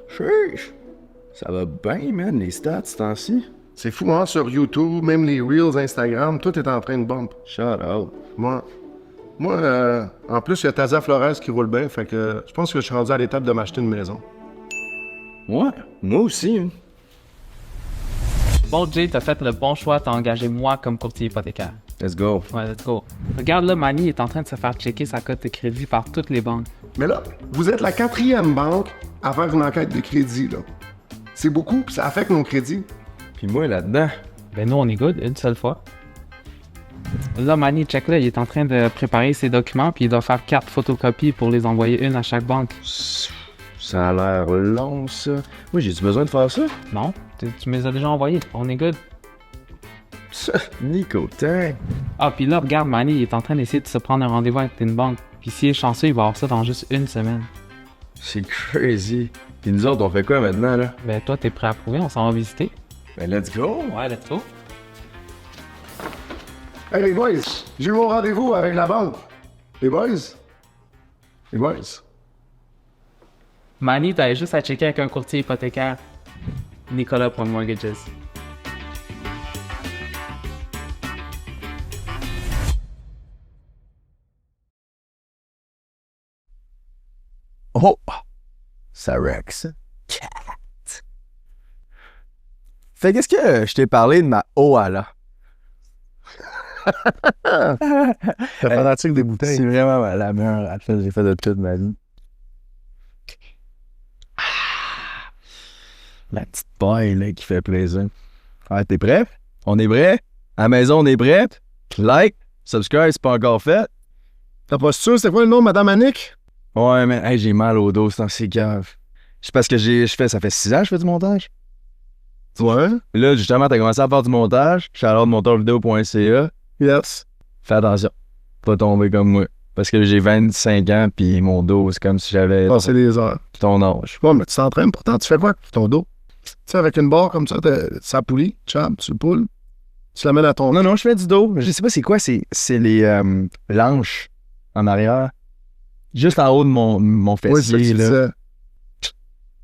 Chiche! Ça va bien, man, les stats, ce temps-ci. C'est fou, hein, sur YouTube, même les Reels, Instagram, tout est en train de bump. Shout out. Moi, en plus, il y a Taza Flores qui roule bien, fait que je pense que je suis rendu à l'étape de m'acheter une maison. Ouais, moi aussi, hein. Bon, Jay, t'as fait le bon choix, t'as engagé moi comme courtier hypothécaire. Let's go. Ouais, let's go. Regarde là, Manny est en train de se faire checker sa cote de crédit par toutes les banques. Mais là, vous êtes la 4e banque à faire une enquête de crédit, là. C'est beaucoup, puis ça affecte nos crédits. Puis moi, là-dedans, Ben nous, on est good, une seule fois. Là, Manny, check là, il est en train de préparer ses documents, puis il doit faire 4 photocopies pour les envoyer une à chaque banque. ça a l'air long, ça. Moi, j'ai-tu besoin de faire ça? Non? Tu me les as déjà envoyés, on est good. Nico, tiens. Ah, puis là, regarde, Manny, il est en train d'essayer de se prendre un rendez-vous avec une banque. Puis s'il est chanceux, il va avoir ça dans juste une semaine. C'est crazy. Puis nous autres, on fait quoi maintenant, là? Ben toi, t'es prêt à prouver, on s'en va visiter. Ben, let's go. Ouais, let's go. Hey les boys, j'ai eu mon rendez-vous avec la banque. Les boys? Les boys? Manny, t'avais juste à checker avec un courtier hypothécaire. Nicolas.mortgages. Oh! Ça rex. Cat. Fait qu'est-ce que je t'ai parlé de ma Oala? T'es fanatique des bouteilles. C'est vraiment la meilleure affaire que j'ai fait de toute ma vie. Ah, la petite paille là, qui fait plaisir. Ouais, t'es prêt? On est prêt? À la maison, on est prêt? Like, subscribe, c'est pas encore fait. T'as pas sûr, c'est quoi le nom de Madame Annick? Ouais, mais hey, j'ai mal au dos, c'est assez grave. C'est parce que ça fait 6 ans que je fais du montage. Ouais. Là, justement, t'as commencé à faire du montage. Je suis à montagevideo.ca. Yes. Fais attention. Pas tomber comme moi. Parce que j'ai 25 ans, puis mon dos, c'est comme si j'avais Passer des heures. ton âge. Bon, mais tu t'entraînes pourtant. Tu fais quoi avec ton dos? Tu sais, avec une barre comme ça, ça poulie, cham, tu le poules. Tu l'amènes à ton... Non, je fais du dos. Je sais pas c'est quoi, c'est les l'anche en arrière. Juste en haut de mon Oui, c'est fessier, là. ça.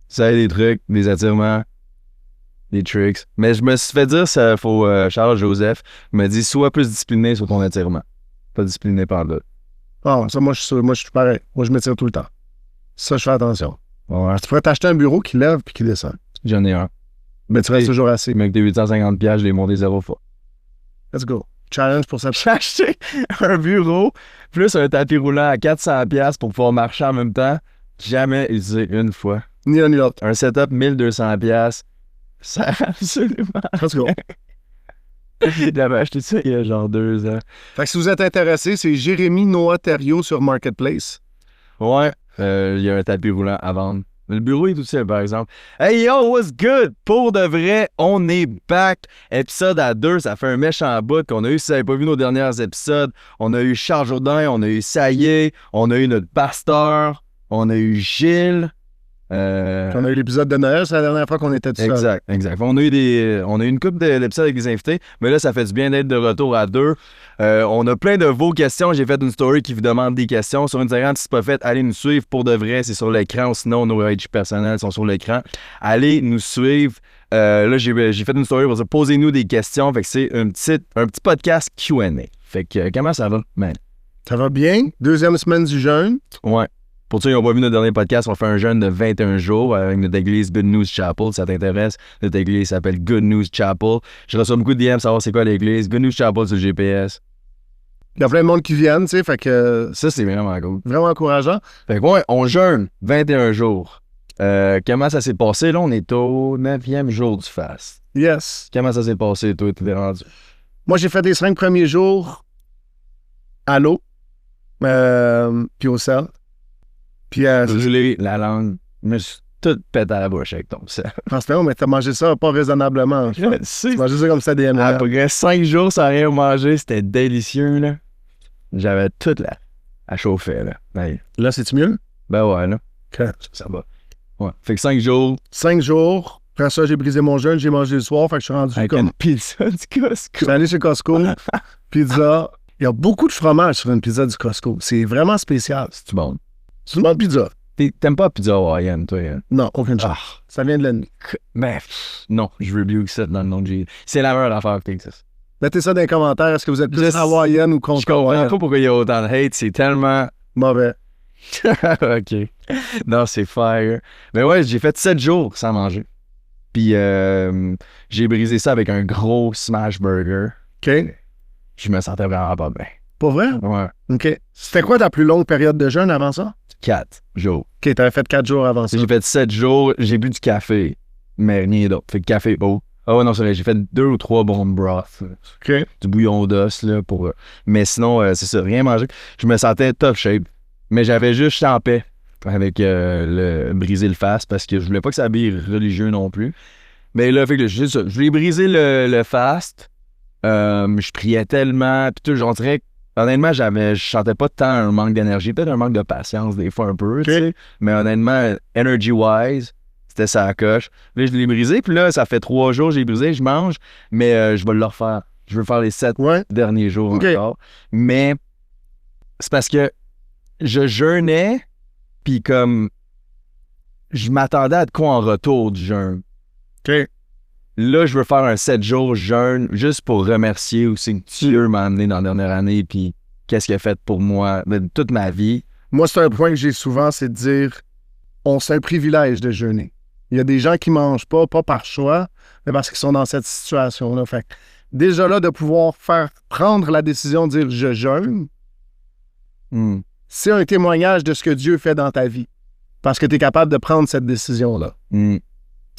Ça a des trucs, des attirements, des tricks. Mais je me suis fait dire, ça faut Charles Joseph me dit, sois plus discipliné sur ton attirement. Pas discipliné par là. Ah, ça, moi, je suis pareil. Moi, je m'étire tout le temps. Ça, je fais attention. Ouais, Tu pourrais t'acheter un bureau qui lève puis qui descend. j'en ai un. Mais tu restes toujours assis. Mais avec des 850$, je l'ai monté 0 fois. Let's go. Challenge pour ça. J'ai acheté un bureau plus un tapis roulant à 400$ pour pouvoir marcher en même temps. Jamais utilisé une fois. Ni l'un ni l'autre. Un setup 1200$. Ça a absolument. Let's go. J'avais acheté ça il y a genre 2 ans. Fait que si vous êtes intéressé, c'est Jérémy Noah Thériault sur Marketplace. Ouais, il y a un tapis roulant à vendre. Le bureau est tout seul, par exemple. Hey yo, what's good? Pour de vrai, on est back. Épisode à 2, ça fait un méchant bout qu'on a eu. Si vous n'avez pas vu nos derniers épisodes, on a eu Charles Jourdain, on a eu Saillé, on a eu notre pasteur, on a eu Gilles. On a eu l'épisode de Noël, c'est la dernière fois qu'on était tout seul. Exact. On a eu une couple d'épisodes avec des invités, mais là, ça fait du bien d'être de retour à 2. On a plein de vos questions. J'ai fait une story qui vous demande des questions. Sur Instagram, si c'est pas fait, allez nous suivre pour de vrai. C'est sur l'écran. Sinon, nos IG personnels sont sur l'écran. Allez nous suivre. Là, j'ai fait une story pour dire posez-nous des questions. Fait que c'est un petit podcast Q&A. Fait que comment ça va, man? Ça va bien? 2e semaine du jeûne. Ouais. Pour ceux qui n'ont pas vu notre dernier podcast, on fait un jeûne de 21 jours avec notre église Good News Chapel. Si ça t'intéresse, notre église s'appelle Good News Chapel. Je reçois beaucoup de DM pour savoir c'est quoi l'église. Good News Chapel sur le GPS. Il y a plein de monde qui viennent, tu sais, fait que Ça, c'est vraiment cool. vraiment encourageant. Fait que ouais, on jeûne 21 jours. Comment ça s'est passé? Là, on est au 9e jour du fast. Yes. Comment ça s'est passé, toi, t'es rendu? Moi, j'ai fait les 5 premiers jours à l'eau, puis au sel. Puis, Gelé la langue. Je me suis tout pété à la bouche avec ton sel. franchement, mais t'as mangé ça pas raisonnablement. Tu mangeais ça comme ça des M&M. Après 5 jours sans rien manger, c'était délicieux, là. J'avais toute à chauffer, là. Ouais. Là, c'est-tu mieux? Ben ouais, là. OK. Ça va. Ouais. Fait que 5 jours 5 jours. Après ça, j'ai brisé mon jeûne, j'ai mangé le soir, fait que je suis rendu avec comme... une pizza du Je Costco. suis allé chez Costco, pizza. Il y a beaucoup de fromage sur une pizza du Costco. C'est vraiment spécial. C'est bon. C'est une bonne pizza. T'aimes pas la pizza hawaïenne, toi? Hein? Non, aucune chance. Ah, Ça vient de l'ennemi. mais non, je veux mieux que ça dans le nom de Jésus. C'est la meilleure affaire qui existe. Mettez ça dans les commentaires. Est-ce que vous êtes plus Je- hawaïenne ou Je contre comprends hawaïenne? pas pourquoi il y a autant de hate, c'est tellement... Mauvais. OK. Non, c'est fire. Mais ouais, j'ai fait 7 jours sans manger. Puis j'ai brisé ça avec un gros smash burger. OK. Je me sentais vraiment pas bien. Pas vrai? Ouais. OK. C'était quoi ta plus longue période de jeûne avant ça? 4 jours. OK, t'avais fait 4 jours avant ça. J'ai fait 7 jours, j'ai bu du café, mais rien d'autre. Fait que café beau. Ah ouais, non, c'est vrai, j'ai fait 2 ou 3 bons broths. OK. Du bouillon d'os, là, pour... mais sinon, c'est ça, rien manger. Je me sentais top shape. Mais j'avais juste en paix avec le briser le fast parce que je voulais pas que ça habille religieux non plus. Mais là, fait que juste ça. Je voulais briser le fast. Je priais tellement. Puis tout, on dirait que, honnêtement, je sentais pas tant un manque d'énergie. Peut-être un manque de patience, des fois, un peu, tu sais. Mais honnêtement, energy-wise, c'était ça à coche. Là, je l'ai brisé. Puis là, ça fait 3 jours, j'ai brisé, je mange. Mais je vais le refaire. Je veux faire les 7 Ouais. derniers jours OK. encore. Mais c'est parce que je jeûnais, puis comme je m'attendais à de quoi en retour du jeûne. OK. Là, je veux faire un 7 jours jeûne juste pour remercier aussi que Dieu m'a amené dans la dernière année, puis qu'est-ce qu'il a fait pour moi de toute ma vie. Moi, c'est un point que j'ai souvent, c'est de dire c'est un privilège de jeûner. Il y a des gens qui mangent pas par choix, mais parce qu'ils sont dans cette situation-là. Fait que déjà là, de pouvoir prendre la décision de dire je jeûne, Hmm. c'est un témoignage de ce que Dieu fait dans ta vie. Parce que tu es capable de prendre cette décision-là. Hmm.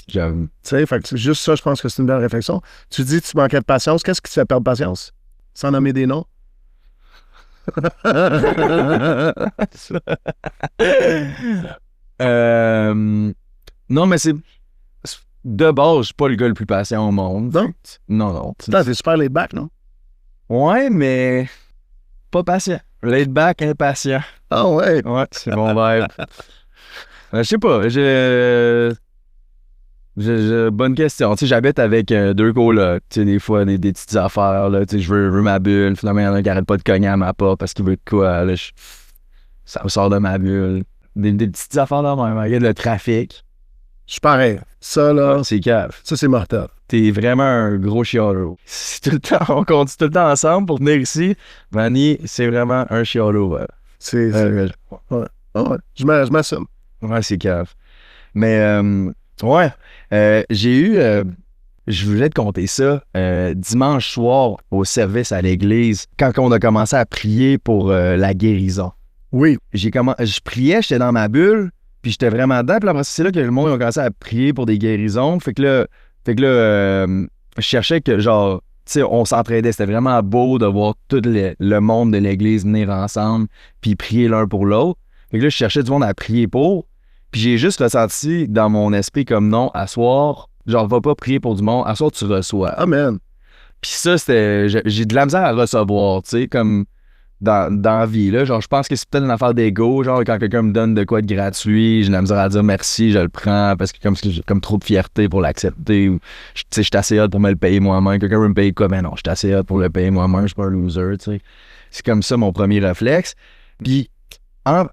J'avoue. Tu sais, fait que juste ça, je pense que c'est une belle réflexion. Tu dis que tu manquais de patience. Qu'est-ce qui te fait perdre patience? Sans nommer des noms. Non, mais c'est... De base, je suis pas le gars le plus patient au monde. Non? Non. Putain, t'es super laid back, non? Ouais, mais pas patient. Laid back, impatient. Ah ouais. Ouais, c'est mon vibe. Je sais pas, bonne question. Tu sais, j'habite avec 2 colocs. Tu sais, des fois, des petites affaires, là. Tu sais, je veux ma bulle. Finalement, il y en a qui arrête pas de cogner à ma porte parce qu'il veut de quoi, là. Ça me sort de ma bulle. Des petites affaires dans même. Regarde le trafic. Je suis pareil. Ça, là, C'est cave. ça, c'est mortel. T'es vraiment un gros chialot. C'est tout le temps, on conduit tout le temps ensemble pour venir ici. Manny, c'est vraiment un chialot. Ouais. C'est... Ouais, Ah ouais. Je m'assume. ouais, c'est cave. Mais, ouais, j'ai eu, je voulais te conter ça, dimanche soir au service à l'église, quand on a commencé à prier pour la guérison. Oui. Je priais, j'étais dans ma bulle, puis j'étais vraiment dedans, puis après, c'est là que le monde a commencé à prier pour des guérisons. Fait que là, je cherchais que, genre, tu sais, on s'entraidait. C'était vraiment beau de voir tout le monde de l'église venir ensemble, puis prier l'un pour l'autre. Fait que là, je cherchais du monde à prier pour. Puis j'ai juste ressenti dans mon esprit comme non, à soir, genre, va pas prier pour du monde, à soir, tu reçois. Amen. Puis ça, c'était. J'ai de la misère à recevoir, tu sais, comme dans la vie, là. Genre, je pense que c'est peut-être une affaire d'ego. Genre, quand quelqu'un me donne de quoi de gratuit, j'ai de la misère à dire merci, je le prends, parce que j'ai comme trop de fierté pour l'accepter. Ou, tu sais, je suis assez hot pour me le payer moi-même. Quelqu'un veut me payer quoi? Ben non, je suis assez hot pour le payer moi-même, je suis pas un loser, tu sais. C'est comme ça mon premier réflexe. Puis, en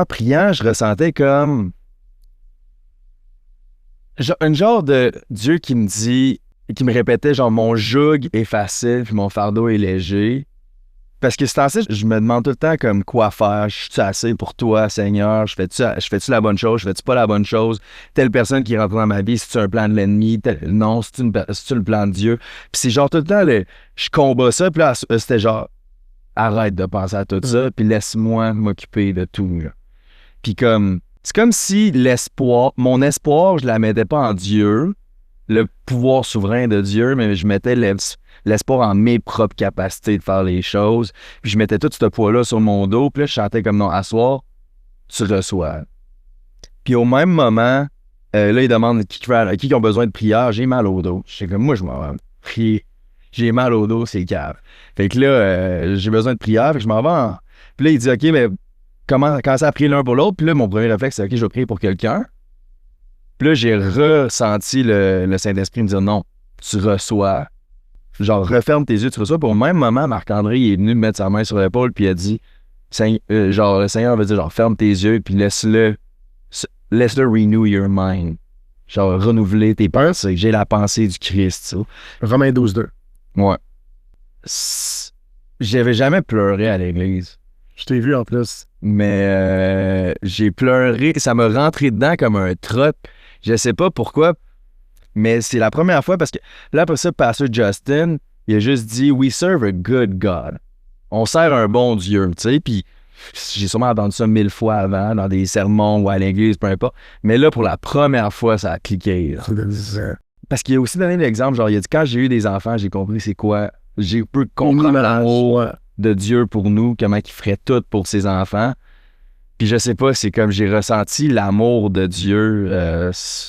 priant, je ressentais comme un genre de Dieu qui me dit, qui me répétait genre mon joug est facile puis mon fardeau est léger. Parce que c'est ainsi, je me demande tout le temps comme quoi faire. Je suis assez pour toi, Seigneur? Je fais-tu la bonne chose? Je fais-tu pas la bonne chose? Telle personne qui rentre dans ma vie, c'est-tu un plan de l'ennemi? Non, c'est-tu le plan de Dieu? Puis c'est genre tout le temps, je combats ça. Puis là, c'était genre, arrête de penser à tout ça, puis laisse-moi m'occuper de tout. Là. Puis comme, c'est comme si mon espoir, je la mettais pas en Dieu, le pouvoir souverain de Dieu, mais je mettais l'espoir en mes propres capacités de faire les choses. Puis je mettais tout ce poids-là sur mon dos, puis là, je chantais comme non, à soir, tu reçois. Puis au même moment, là, ils demandent qui ont besoin de prière, j'ai mal au dos. Je sais comme, moi, je m'en vais prier. J'ai mal au dos, c'est cave. Fait que là, j'ai besoin de prière, fait que je m'en vais. Puis là, il dit, OK, mais commencez à prier l'un pour l'autre. Puis là, mon premier réflexe, c'est, OK, je vais prier pour quelqu'un. Puis là, j'ai ressenti le Saint-Esprit me dire, non, tu reçois. Genre, referme tes yeux, tu reçois. Puis au même moment, Marc-André, il est venu me mettre sa main sur l'épaule, puis il a dit, genre, le Seigneur veut dire, genre, ferme tes yeux, puis laisse-le laisse-le renew your mind. Genre, renouveler tes pensées. J'ai la pensée du Christ, ça. Romains 12:2. Ouais. J'avais jamais pleuré à l'église. Je t'ai vu en plus. Mais j'ai pleuré. Ça m'a rentré dedans comme un trot. Je sais pas pourquoi, mais c'est la première fois parce que là, après ça, Pasteur Justin, il a juste dit « We serve a good God ». On sert un bon Dieu, tu sais, puis j'ai sûrement entendu ça 1000 fois avant, dans des sermons ou à l'église, peu importe. Mais là, pour la première fois, ça a cliqué. Là. Parce qu'il a aussi donné l'exemple, genre, il a dit « Quand j'ai eu des enfants, j'ai compris c'est quoi. J'ai pu comprendre l'amour de Dieu pour nous, comment il ferait tout pour ses enfants. » Puis je sais pas, c'est comme j'ai ressenti l'amour de Dieu.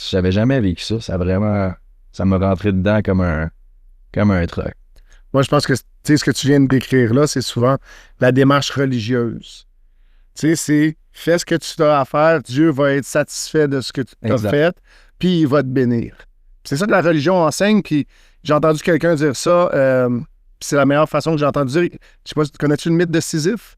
J'avais jamais vécu ça. Ça m'a rentré dedans comme un truc. Moi, je pense que ce que tu viens de décrire là, c'est souvent la démarche religieuse. Tu sais, c'est fais ce que tu as à faire, Dieu va être satisfait de ce que tu as fait, puis il va te bénir. C'est ça que la religion enseigne, puis j'ai entendu quelqu'un dire ça, c'est la meilleure façon que j'ai entendu dire. Je sais pas, connais-tu le mythe de Sisyphe?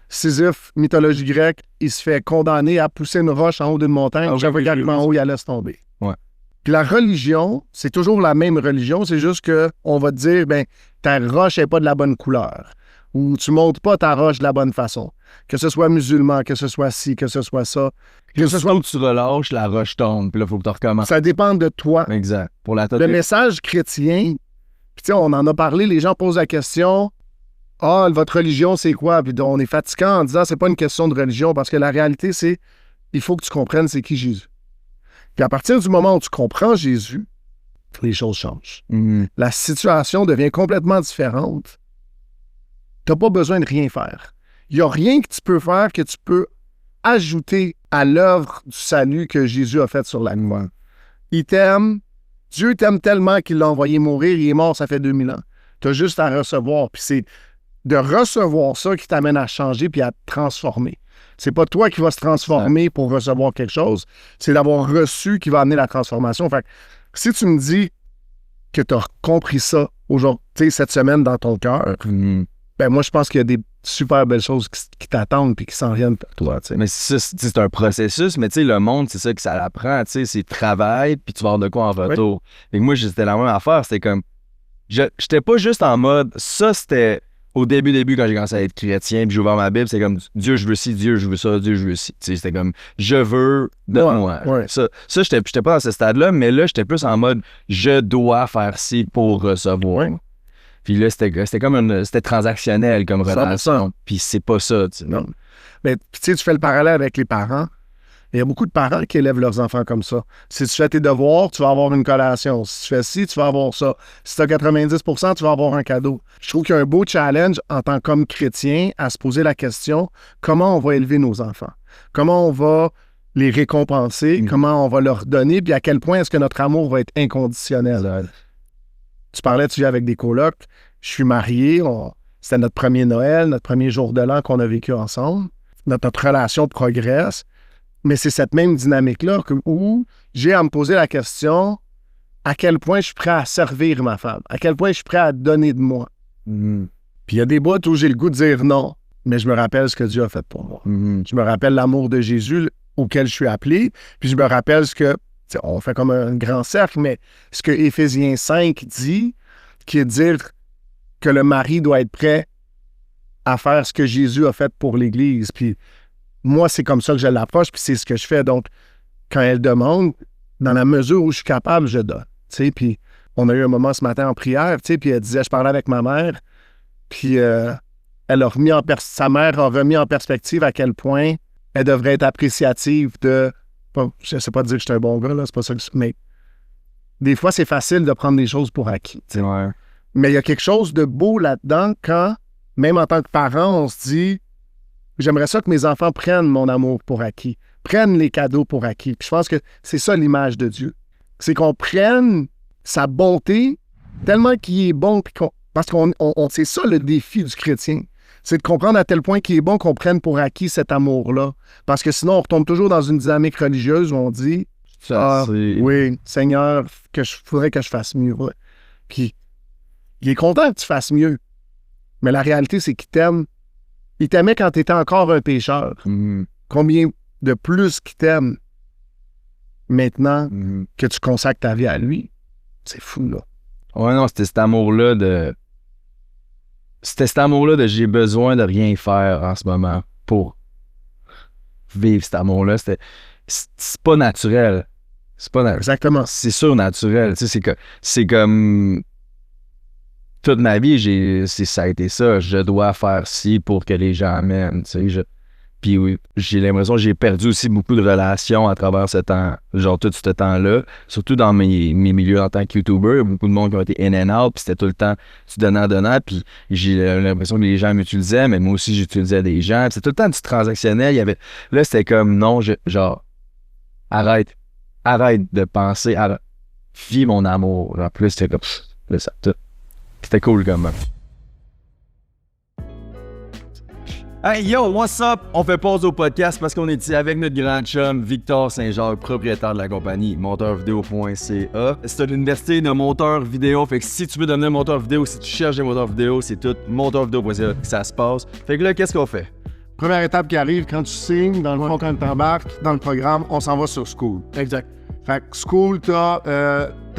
Sisyphe, mythologie grecque, il se fait condamner à pousser une roche en haut d'une montagne. Chaque fois qu'il arrive en haut, il la laisse tomber. Ouais. Puis la religion, c'est toujours la même religion, c'est juste qu'on va te dire, ben, ta roche n'est pas de la bonne couleur. Ou tu montes pas ta roche de la bonne façon. Que ce soit musulman, que ce soit ci, que ce soit ça. Que ce soit où tu relâches, la roche tombe, puis là, il faut que tu recommences. Ça dépend de toi. Exact. Pour la Le message chrétien, puis tu sais, on en a parlé, les gens posent la question, ah, votre religion, c'est quoi? Puis on est fatiguant en disant, c'est pas une question de religion, parce que la réalité, c'est, il faut que tu comprennes c'est qui Jésus. Puis à partir du moment où tu comprends Jésus, les choses changent. Mm-hmm. La situation devient complètement différente. Tu n'as pas besoin de rien faire. Il n'y a rien que tu peux faire que tu peux ajouter à l'œuvre du salut que Jésus a faite sur la croix. Il t'aime. Dieu t'aime tellement qu'il l'a envoyé mourir. Il est mort, ça fait 2000 ans. Tu as juste à recevoir. Puis c'est de recevoir ça qui t'amène à changer puis à te transformer. C'est pas toi qui vas se transformer pour recevoir quelque chose. C'est d'avoir reçu qui va amener la transformation. Fait que si tu me dis que tu as compris ça aujourd'hui, cette semaine dans ton cœur, ben moi, je pense qu'il y a des super belles choses qui t'attendent puis qui s'en viennent pour toi. T'sais. Mais c'est un processus, mais tu sais, le monde, c'est ça que ça l'apprend. Tu sais, c'est travail, puis tu vas avoir de quoi en retour. Et moi, c'était la même affaire. C'était comme... J'étais pas juste en mode... Ça, c'était... Au début, quand j'ai commencé à être chrétien, puis j'ai ouvert ma Bible, c'est comme Dieu, je veux ci, Dieu, je veux ça, Dieu, je veux ci. Tu sais, c'était comme je veux de moi. Ouais. Ça j'étais pas dans ce stade-là, mais là, j'étais plus en mode je dois faire ci pour recevoir. Ouais. Puis là, c'était comme c'était transactionnel comme relation. Puis c'est pas ça, tu sais. Non. Mais tu sais, tu fais le parallèle avec les parents. Il y a beaucoup de parents qui élèvent leurs enfants comme ça. Si tu fais tes devoirs, tu vas avoir une collation. Si tu fais ci, tu vas avoir ça. Si tu as 90%, tu vas avoir un cadeau. Je trouve qu'il y a un beau challenge en tant qu'homme chrétien à se poser la question, comment on va élever nos enfants? Comment on va les récompenser? Comment on va leur donner? Puis à quel point est-ce que notre amour va être inconditionnel? Tu parlais, tu vis avec des colocs. Je suis marié. C'était notre premier Noël, notre premier jour de l'an qu'on a vécu ensemble. Notre relation progresse. Mais c'est cette même dynamique-là où j'ai à me poser la question à quel point je suis prêt à servir ma femme, à quel point je suis prêt à donner de moi. Puis il y a des bouts où j'ai le goût de dire non, mais je me rappelle ce que Dieu a fait pour moi. Je me rappelle l'amour de Jésus auquel je suis appelé, puis je me rappelle ce que, on fait comme un grand cercle, mais ce que Éphésiens 5 dit, qui est de dire que le mari doit être prêt à faire ce que Jésus a fait pour l'Église. Puis moi, c'est comme ça que je l'approche, puis c'est ce que je fais. Donc, quand elle demande, dans la mesure où je suis capable, je donne. Puis on a eu un moment ce matin en prière, puis elle disait, je parlais avec ma mère, puis elle a remis sa mère a remis en perspective à quel point elle devrait être appréciative de... Je ne sais pas dire que je suis un bon gars, là, c'est pas ça que... Mais des fois, c'est facile de prendre des choses pour acquis. Ouais. Mais il y a quelque chose de beau là-dedans quand, même en tant que parent, on se dit... J'aimerais ça que mes enfants prennent mon amour pour acquis, prennent les cadeaux pour acquis. Puis je pense que c'est ça l'image de Dieu. C'est qu'on prenne sa bonté tellement qu'il est bon. Parce qu'on c'est ça le défi du chrétien. C'est de comprendre à tel point qu'il est bon qu'on prenne pour acquis cet amour-là. Parce que sinon, on retombe toujours dans une dynamique religieuse où on dit oui, Seigneur, faudrait que je fasse mieux. Ouais. Puis il est content que tu fasses mieux. Mais la réalité, c'est qu'il t'aime. Il t'aimait quand tu étais encore un pécheur. Combien de plus qu'il t'aime maintenant que tu consacres ta vie à lui. C'est fou, là. Ouais, non, c'était cet amour-là de... C'était cet amour-là de j'ai besoin de rien faire en ce moment pour vivre cet amour-là. C'est pas naturel. C'est pas naturel. Exactement. C'est surnaturel. Tu sais, c'est comme... Toute ma vie, ça a été ça. Je dois faire ci pour que les gens m'aiment. Tu sais, Puis oui, j'ai l'impression que j'ai perdu aussi beaucoup de relations à travers ce temps, genre tout ce temps-là. Surtout dans mes milieux en tant que YouTuber, il y a beaucoup de monde qui ont été in and out, puis c'était tout le temps du donnant-donnant, puis j'ai l'impression que les gens m'utilisaient, mais moi aussi j'utilisais des gens. C'était tout le temps du transactionnel. Là, c'était comme non, genre, arrête de penser, vis mon amour. En plus, c'était comme, là, ça, tout. C'était cool comme même. Hey yo, what's up? On fait pause au podcast parce qu'on est ici avec notre grand chum Victor Saint-Jacques, propriétaire de la compagnie monteurvideo.ca. C'est une université de monteurs vidéo, fait que si tu veux devenir monteur vidéo, si tu cherches des monteurs vidéo, c'est tout monteurvideo.ca que ça se passe. Fait que là, qu'est-ce qu'on fait? Première étape qui arrive, quand tu signes, dans le fond, quand tu embarques dans le programme, on s'en va sur School. Exact. Fait que School, t'as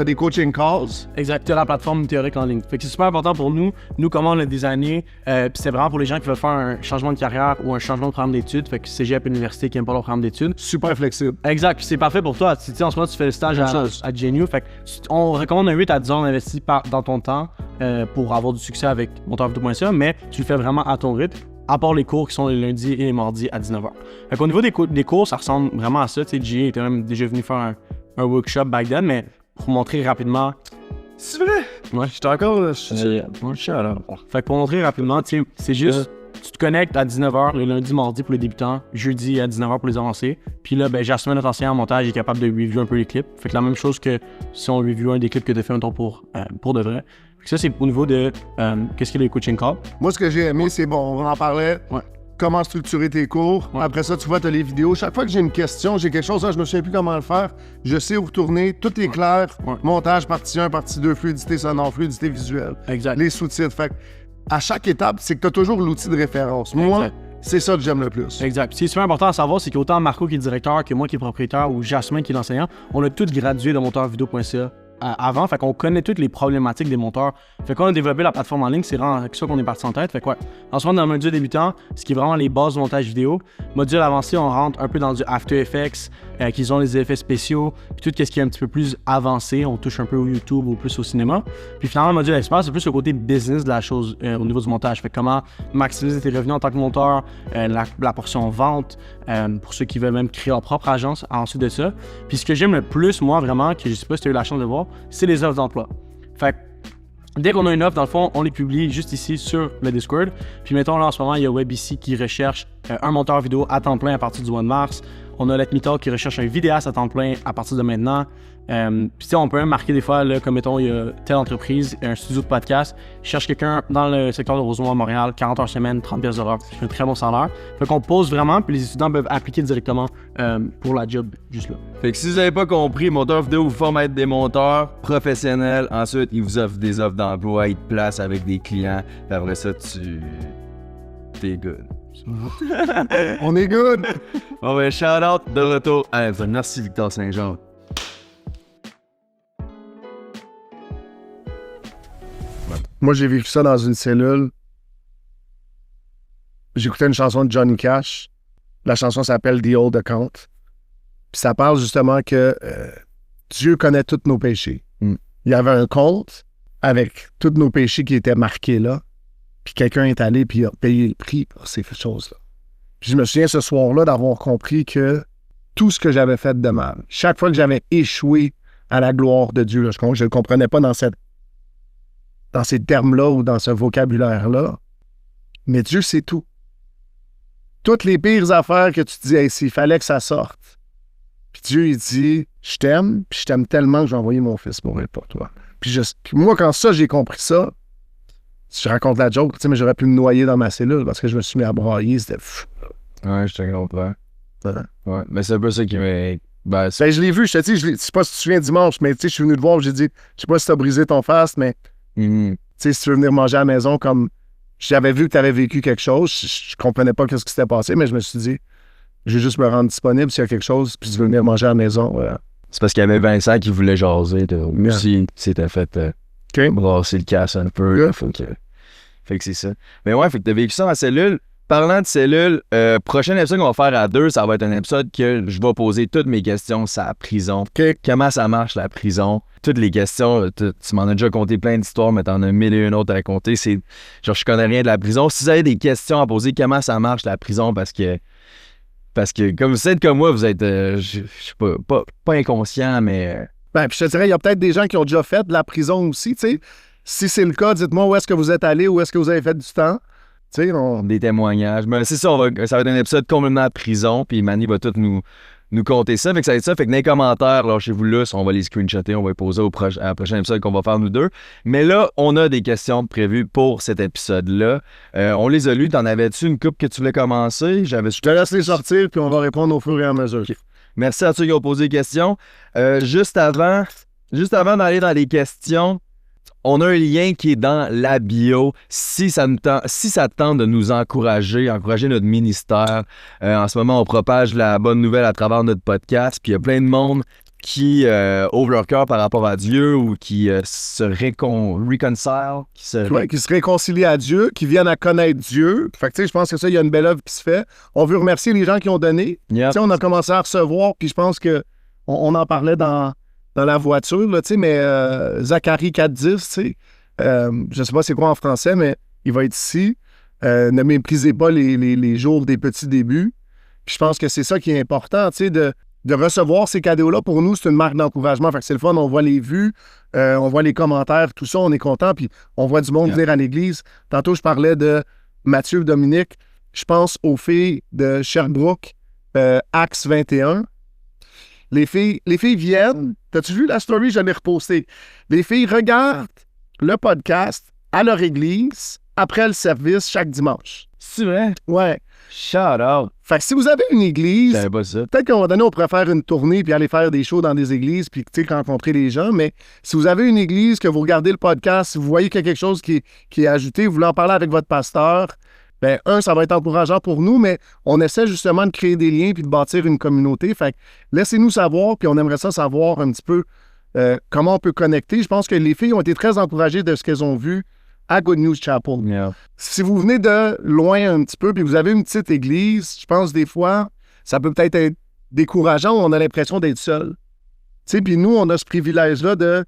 des coaching calls. Exact. Tu as la plateforme théorique en ligne. Fait que c'est super important pour nous. Nous, comment on l'a designé, puis c'est vraiment pour les gens qui veulent faire un changement de carrière ou un changement de programme d'études. Fait que cégep, université qui n'aiment pas leur programme d'études. Super flexible. Exact. Puis c'est parfait pour toi. Tu sais, en ce moment, tu fais le stage à GNU. Fait que on recommande un 8 à 10 ans d'investi dans ton temps pour avoir du succès avec monteurvideo.ca, mais tu le fais vraiment à ton rythme. À part les cours qui sont les lundis et les mardis à 19h. Fait qu'au niveau des cours, ça ressemble vraiment à ça. Tu sais, J était même déjà venu faire un workshop back then, mais pour montrer rapidement... C'est vrai? Ouais. J'étais encore... Fait que pour montrer rapidement, tu sais, c'est juste... Tu te connectes à 19h le lundi, mardi pour les débutants, jeudi à 19h pour les avancés. Puis là, ben, Jasmine, notre enseignant en montage, est capable de review un peu les clips. Fait que la même chose que si on review un des clips que tu as fait un tour pour de vrai. Ça, c'est au niveau de qu'est-ce qu'il y a les coaching calls. Moi, ce que j'ai aimé, c'est bon, on en parlait. Ouais. Comment structurer tes cours. Ouais. Après ça, tu vois, tu as les vidéos. Chaque fois que j'ai une question, j'ai quelque chose, là, je me souviens plus comment le faire. Je sais où retourner. Tout est clair. Ouais. Montage, partie 1, partie 2, fluidité sonore, fluidité visuelle. Exact. Les sous-titres. Fait à chaque étape, c'est que tu as toujours l'outil de référence. Moi, c'est ça que j'aime le plus. Exact. Puis, ce qui est super important à savoir, c'est qu'autant Marco qui est directeur que moi qui est propriétaire ou Jasmine qui est l'enseignant, on a tous gradué de monteurvideo.ca. Avant, fait qu'on connaît toutes les problématiques des monteurs. Fait qu'on a développé la plateforme en ligne, c'est vraiment ça qu'on est parti en tête. Fait quoi? En ce moment, dans le module débutant, ce qui est vraiment les bases du montage vidéo. Module avancé, on rentre un peu dans du After Effects, qui ont les effets spéciaux, puis tout ce qui est un petit peu plus avancé, on touche un peu au YouTube ou plus au cinéma. Puis finalement, le module expert, c'est plus le côté business de la chose au niveau du montage. Fait comment maximiser tes revenus en tant que monteur, la portion vente, pour ceux qui veulent même créer leur propre agence ensuite de ça. Puis ce que j'aime le plus, moi, vraiment, que je sais pas si tu as eu la chance de voir, c'est les offres d'emploi. Fait que dès qu'on a une offre, dans le fond, on les publie juste ici sur le Discord. Puis mettons là en ce moment, il y a WebIci qui recherche un monteur vidéo à temps plein à partir du mois de mars. On a Let Me Talk qui recherche un vidéaste à temps plein à partir de maintenant. Puis tu sais, on peut même marquer des fois, là, comme mettons, il y a telle entreprise, un studio de podcast, cherche quelqu'un dans le secteur de Rosemont à Montréal, 40 heures semaine, 30 pièces de l'heure, c'est un très bon salaire. Fait qu'on pose vraiment, puis les étudiants peuvent appliquer directement pour la job juste là. Fait que si vous n'avez pas compris, monteur vidéo vous forme à être des monteurs professionnels. Ensuite, ils vous offrent des offres d'emploi, ils te placent avec des clients. Puis après ça, t'es good. On est good! Bon ben, shout out de retour. Merci Victor Saint-Jean. Moi, j'ai vécu ça dans une cellule. J'écoutais une chanson de Johnny Cash. La chanson s'appelle The Old Account. Puis ça parle justement que Dieu connaît tous nos péchés. Il y avait un compte avec tous nos péchés qui étaient marqués là. Puis quelqu'un est allé puis a payé le prix pour ces choses-là. Puis je me souviens ce soir-là d'avoir compris que tout ce que j'avais fait de mal, chaque fois que j'avais échoué à la gloire de Dieu, là, je ne le comprenais pas dans ces termes-là ou dans ce vocabulaire-là, mais Dieu sait tout. Toutes les pires affaires que tu dis, hey, s'il fallait que ça sorte. Puis Dieu, il dit, je t'aime, puis je t'aime tellement que j'ai envoyé mon fils mourir pour toi. Puis moi, quand j'ai compris ça, je raconte la joke, tu sais, mais j'aurais pu me noyer dans ma cellule parce que je me suis mis à brailler, c'était fou. Ouais, je te comprends. Ouais, mais c'est un peu ça qui m'a... Ben, je l'ai vu, je te dis, je sais pas si tu te souviens dimanche, mais tu sais, je suis venu te voir, j'ai dit, je sais pas si t'as brisé ton fast, mais tu sais, si tu veux venir manger à la maison, comme j'avais vu que t'avais vécu quelque chose, je comprenais pas ce qui s'était passé, mais je me suis dit, Je vais juste me rendre disponible s'il y a quelque chose, puis tu veux venir manger à la maison. C'est parce qu'il y avait Vincent qui voulait jaser. Aussi, s'était fait brasser le casse un peu. Yeah. Fait que c'est ça. Mais ouais, fait que t'as vécu ça en cellule. Parlant de cellule, prochain épisode qu'on va faire à 2, ça va être un épisode que je vais poser toutes mes questions sur la prison. Comment ça marche la prison? Toutes les questions, tu m'en as déjà conté plein d'histoires, mais t'en as 1001 autres à raconter. C'est genre, je connais rien de la prison. Si vous avez des questions à poser, comment ça marche la prison? Parce que comme vous êtes comme moi, vous êtes, je sais pas inconscient, mais... Ben, puis je te dirais, il y a peut-être des gens qui ont déjà fait de la prison aussi, tu sais. Si c'est le cas, dites-moi où est-ce que vous êtes allé, où est-ce que vous avez fait du temps. Tu sais, Des témoignages. Mais c'est ça, ça va être un épisode complètement à prison, puis Manny va tout nous compter ça. Fait que ça va être ça. Fait que dans les commentaires, lâchez-vous là, on va les screenshotter, on va les poser à la prochaine épisode qu'on va faire nous deux. Mais là, on a des questions prévues pour cet épisode-là. On les a lues. T'en avais-tu une couple que tu voulais commencer? Je te laisse les sortir, puis on va répondre au fur et à mesure. Okay. Merci à ceux qui ont posé des questions. Juste avant d'aller dans les questions, on a un lien qui est dans la bio. Si ça te tente de nous encourager notre ministère, en ce moment, on propage la bonne nouvelle à travers notre podcast. Puis il y a plein de monde qui ouvre leur cœur par rapport à Dieu ou qui se reconcile. Qui se réconcilient à Dieu, qui viennent à connaître Dieu. Fait que tu sais, je pense que ça, il y a une belle œuvre qui se fait. On veut remercier les gens qui ont donné. Yep. Tu sais, on a commencé à recevoir, puis je pense que on en parlait dans la voiture, là, tu sais, mais Zacharie 4.10, tu sais, je sais pas c'est quoi en français, mais il va être ici. Ne méprisez pas les jours des petits débuts. Puis je pense que c'est ça qui est important, tu sais, de recevoir ces cadeaux-là. Pour nous, c'est une marque d'encouragement. Fait que c'est le fun, on voit les vues, on voit les commentaires, tout ça, on est content, puis on voit du monde venir à l'église. Tantôt, je parlais de Mathieu Dominique. Je pense aux filles de Sherbrooke, Axe 21. Les filles viennent. T'as-tu vu la story? Je l'ai repostée. Les filles regardent le podcast à leur église après le service chaque dimanche. C'est vrai? Ouais. Shout out. Fait que si vous avez une église, j'avais pas ça. Peut-être qu'à un moment donné, on pourrait faire une tournée puis aller faire des shows dans des églises puis rencontrer les gens. Mais si vous avez une église, que vous regardez le podcast, si vous voyez qu'il y a quelque chose qui est ajouté, vous voulez en parler avec votre pasteur, bien, ça va être encourageant pour nous, mais on essaie justement de créer des liens puis de bâtir une communauté. Fait que laissez-nous savoir, puis on aimerait ça savoir un petit peu comment on peut connecter. Je pense que les filles ont été très encouragées de ce qu'elles ont vu à Good News Chapel. Yeah. Si vous venez de loin un petit peu puis vous avez une petite église, je pense des fois, ça peut peut-être être décourageant où on a l'impression d'être seul. Tu sais, puis nous, on a ce privilège-là de...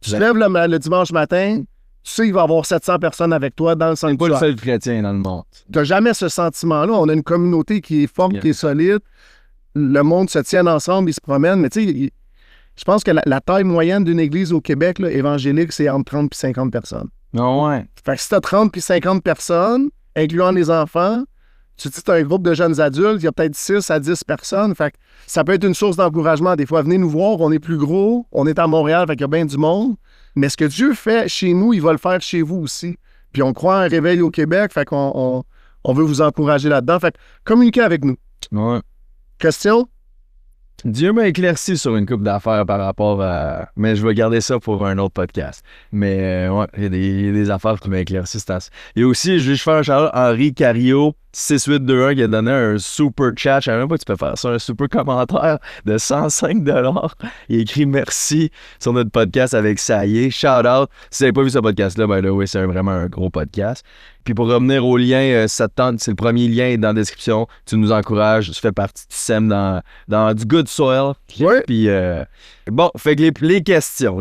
Tu te lèves le dimanche matin, tu sais qu'il va y avoir 700 personnes avec toi dans le sanctuaire. C'est pas le seul chrétien dans le monde. Tu n'as jamais ce sentiment-là. On a une communauté qui est forte, Yeah. qui est solide. Le monde se tient ensemble, ils se promènent. Mais tu sais, je pense que la taille moyenne d'une église au Québec, là, évangélique, c'est entre 30 et 50 personnes. Non, ouais. Fait que si tu as 30 puis 50 personnes, incluant les enfants, tu dis que tu as un groupe de jeunes adultes, il y a peut-être 6 à 10 personnes. Fait que ça peut être une source d'encouragement. Des fois, venez nous voir, on est plus gros, on est à Montréal, fait qu'il y a bien du monde. Mais ce que Dieu fait chez nous, il va le faire chez vous aussi. Puis on croit à un réveil au Québec, fait qu'on veut vous encourager là-dedans. Fait que communiquez avec nous. Ouais. Question? Dieu m'a éclairci sur une couple d'affaires par rapport à... Mais je vais garder ça pour un autre podcast. Mais ouais, il y a des affaires qui m'ont éclairci. Et aussi, je vais faire un shout-out à Henri Cario, 6821, qui a donné un super chat. Je savais même pas que tu peux faire ça, un super commentaire de 105 $. Il a écrit merci sur notre podcast avec Saïe. Shout-out. Si vous n'avez pas vu ce podcast-là, ben là, oui, c'est vraiment un gros podcast. Puis pour revenir au lien, ça te tente, c'est le premier lien dans la description. Tu nous encourages, tu fais partie, tu sèmes dans du good soil. Oui. Puis bon, fait que les questions.